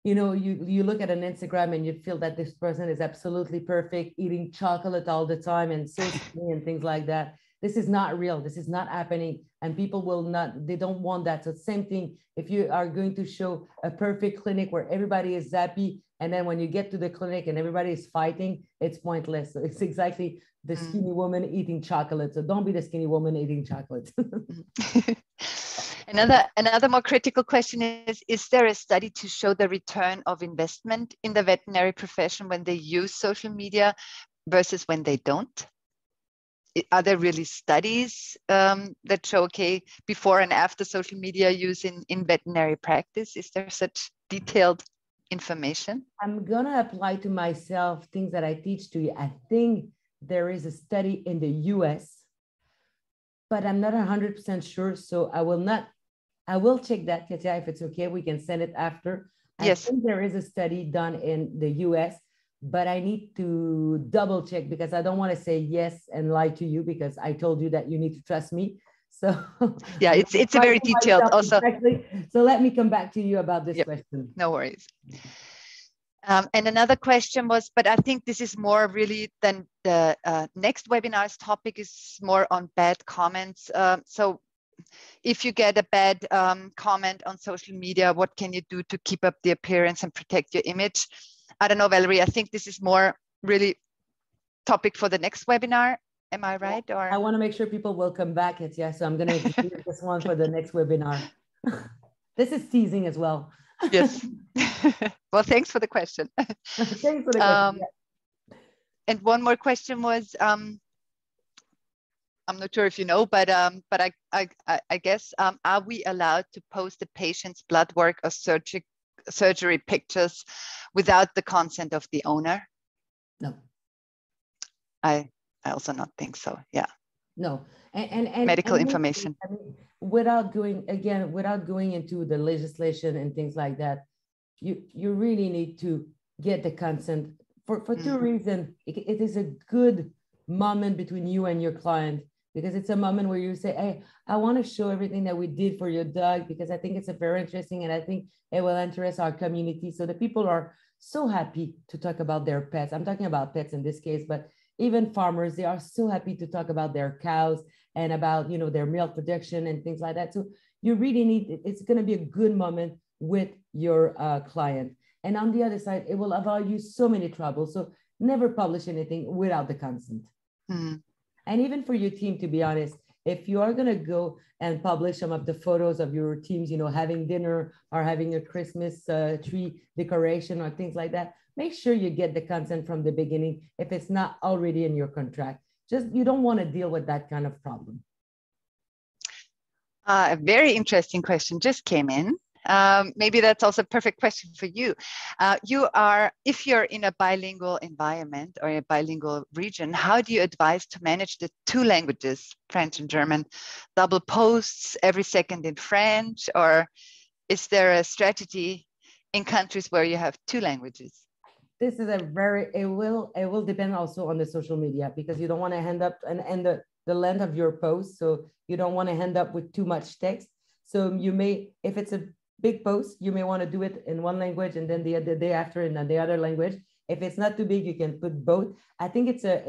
Speaker 2: you know, you look at an Instagram and you feel that this person is absolutely perfect, eating chocolate all the time and so skinny and things like that. This is not real. This is not happening. And people will not, they don't want that. So same thing, if you are going to show a perfect clinic where everybody is happy, and then when you get to the clinic and everybody is fighting, it's pointless. So it's exactly the skinny woman eating chocolate. So don't be the skinny woman eating chocolate.
Speaker 1: Another more critical question is there a study to show the return of investment in the veterinary profession when they use social media versus when they don't? Are there really studies that show, okay, before and after social media use in veterinary practice? Is there such detailed information?
Speaker 2: I'm going to apply to myself things that I teach to you. I think there is a study in the US, but I'm not 100% sure. So I will check that, Katia, if it's okay. We can send it after.
Speaker 1: Yes.
Speaker 2: I think there is a study done in the US, but I need to double check because I don't want to say yes and lie to you because I told you that you need to trust me. So
Speaker 1: yeah, it's a very detailed also.
Speaker 2: Exactly. So let me come back to you about this question.
Speaker 1: No worries. And another question was, but I think this is more really than the next webinar's topic is more on bad comments. So if you get a bad comment on social media, what can you do to keep up the appearance and protect your image? I don't know, Valerie, I think this is more really topic for the next webinar. Am I right? Or
Speaker 2: I want to make sure people will come back. So I'm going to do this one for the next webinar. This is teasing as well.
Speaker 1: Yes. Well, thanks for the question.
Speaker 2: Thanks for the question.
Speaker 1: And one more question was, I'm not sure if you know, but I guess, are we allowed to post the patient's blood work or surgery pictures without the consent of the owner?
Speaker 2: No.
Speaker 1: I also not think so. Yeah.
Speaker 2: No. And
Speaker 1: medical information.
Speaker 2: I mean, without going into the legislation and things like that, you really need to get the consent for two reasons. It is a good moment between you and your client. because it's a moment where you say, hey, I want to show everything that we did for your dog, because I think it's a very interesting, and I think it will interest our community. So the people are so happy to talk about their pets. I'm talking about pets in this case, but even farmers, they are so happy to talk about their cows and about, you know, their milk production and things like that. So you really need, it's going to be a good moment with your client. And on the other side, it will avoid you so many troubles. So never publish anything without the consent.
Speaker 1: Mm.
Speaker 2: And even for your team, to be honest, if you are going to go and publish some of the photos of your teams, you know, having dinner or having a Christmas tree decoration or things like that, make sure you get the consent from the beginning if it's not already in your contract. Just, you don't want to deal with that kind of problem.
Speaker 1: A very interesting question just came in. Maybe that's also a perfect question for you. If you're in a bilingual environment or a bilingual region, how do you advise to manage the two languages, French and German, double posts every second in French, or is there a strategy in countries where you have two languages?
Speaker 2: This is a very, it will depend also on the social media, because you don't want to end up and the length of your post. So you don't want to end up with too much text. So you may, if it's a big post, you may want to do it in one language and then the day after in the other language. If it's not too big, you can put both. I think it's a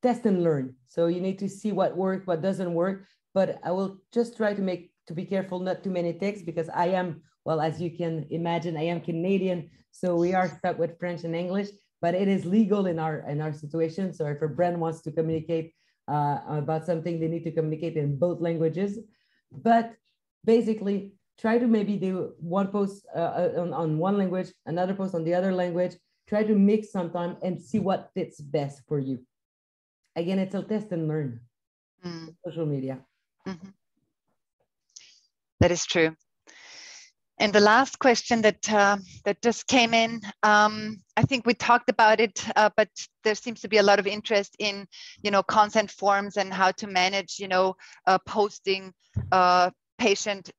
Speaker 2: test and learn. So you need to see what works, what doesn't work. But I will just try to be careful, not too many texts, because I am, well, as you can imagine, I am Canadian. So we are stuck with French and English, but it is legal in our situation. So if a brand wants to communicate about something, they need to communicate in both languages. But basically, try to maybe do one post on one language, another post on the other language. Try to mix sometime and see what fits best for you. Again, it's a test and learn. Social media.
Speaker 1: Mm-hmm. That is true. And the last question that just came in, I think we talked about it, but there seems to be a lot of interest in, you know, consent forms and how to manage, you know, posting patient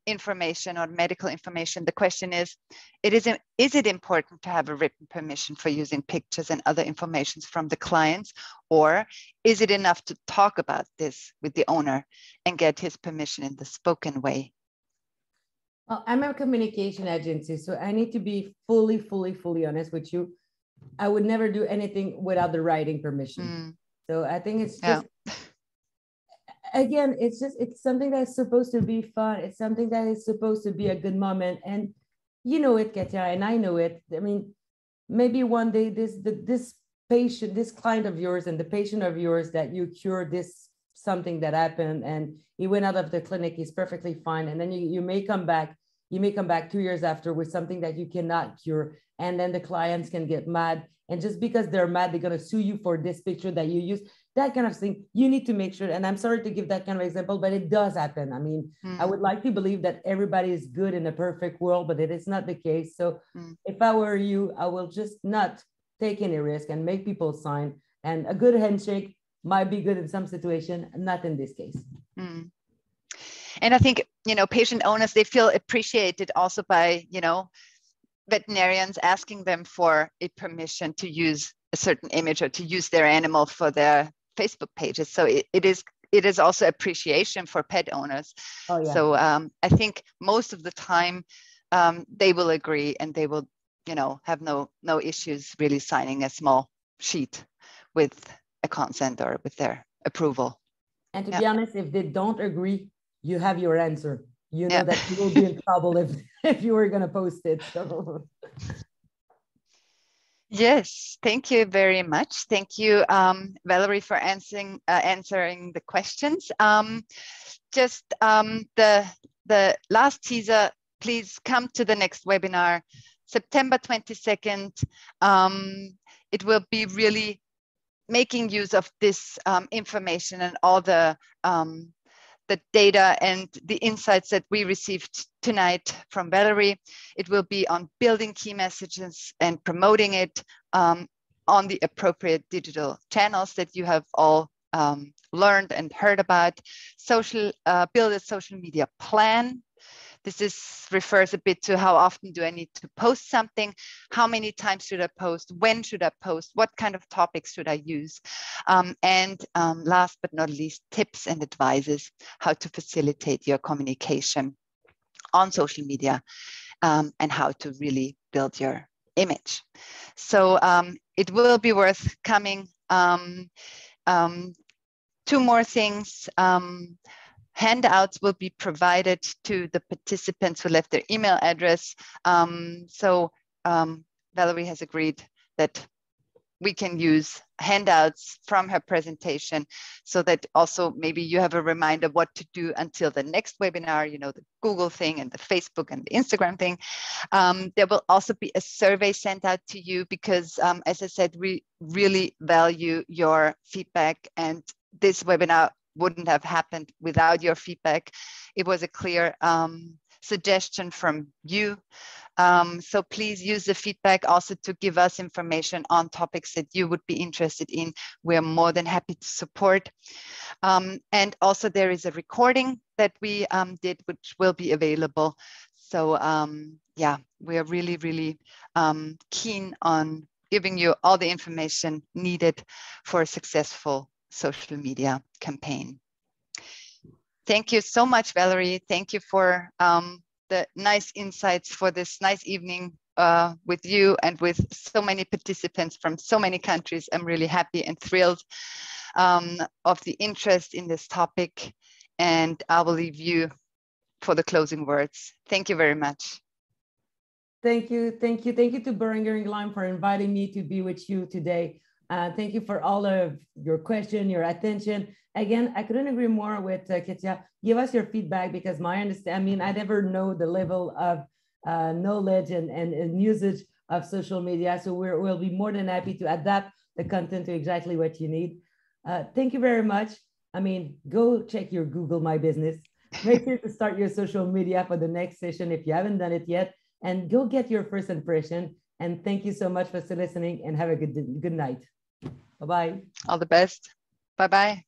Speaker 1: information or medical information. The question is it important to have a written permission for using pictures and other information from the clients, or is it enough to talk about this with the owner and get his permission in the spoken way?
Speaker 2: Well, I'm a communication agency, so I need to be fully honest with you. I would never do anything without the writing permission. So I think it's just, again, it's something that's supposed to be fun. It's something that is supposed to be a good moment. And you know it, Katia, and I know it. I mean, maybe one day this patient, this client of yours and the patient of yours that you cure this something that happened and he went out of the clinic, he's perfectly fine. And then you may come back 2 years after with something that you cannot cure. And then the clients can get mad. And just because they're mad, they're going to sue you for this picture that you use, that kind of thing. You need to make sure, and I'm sorry to give that kind of example, but it does happen. I mean, I would like to believe that everybody is good in a perfect world, but it is not the case. So if I were you, I will just not take any risk and make people sign. And a good handshake might be good in some situation, not in this case.
Speaker 1: And I think, you know, patient owners, they feel appreciated also by, you know, veterinarians asking them for a permission to use a certain image or to use their animal for their Facebook pages. So it is also appreciation for pet owners. Oh, yeah. So I think most of the time they will agree and they will, you know, have no issues really signing a small sheet with a consent or with their approval.
Speaker 2: And to be honest, if they don't agree, you have your answer. You know that you will be in trouble if you were going to post it. So.
Speaker 1: Yes, thank you very much. Thank you, Valerie, for answering the questions. Just the last teaser, please come to the next webinar, September 22nd. It will be really making use of this information and all the data and the insights that we received tonight from Valerie. It will be on building key messages and promoting it on the appropriate digital channels that you have all learned and heard about. Build a social media plan This refers a bit to how often do I need to post something, how many times should I post, when should I post, what kind of topics should I use, and last but not least, tips and advices how to facilitate your communication on social media, and how to really build your image. So it will be worth coming. Two more things. Handouts will be provided to the participants who left their email address. Valérie has agreed that we can use handouts from her presentation, so that also maybe you have a reminder what to do until the next webinar, you know, the Google thing and the Facebook and the Instagram thing. There will also be a survey sent out to you because, as I said, we really value your feedback, and this webinar wouldn't have happened without your feedback. It was a clear suggestion from you. So please use the feedback also to give us information on topics that you would be interested in. We're more than happy to support. And also there is a recording that we did, which will be available. So yeah, we are really, really keen on giving you all the information needed for a successful social media campaign. Thank you so much, Valérie. Thank you for the nice insights for this nice evening with you and with so many participants from so many countries. I'm really happy and thrilled of the interest in this topic, and I will leave you for the closing words. Thank you very much.
Speaker 2: Thank you to Boehringer Ingelheim for inviting me to be with you today. Thank you for all of your question, your attention. Again, I couldn't agree more with Katia. Give us your feedback, because my understanding, I never know the level of knowledge and usage of social media. So we'll be more than happy to adapt the content to exactly what you need. Thank you very much. I mean, go check your Google My Business. Make sure to start your social media for the next session if you haven't done it yet, and go get your first impression. And thank you so much for listening, and have a good night. Bye-bye.
Speaker 1: All the best. Bye-bye.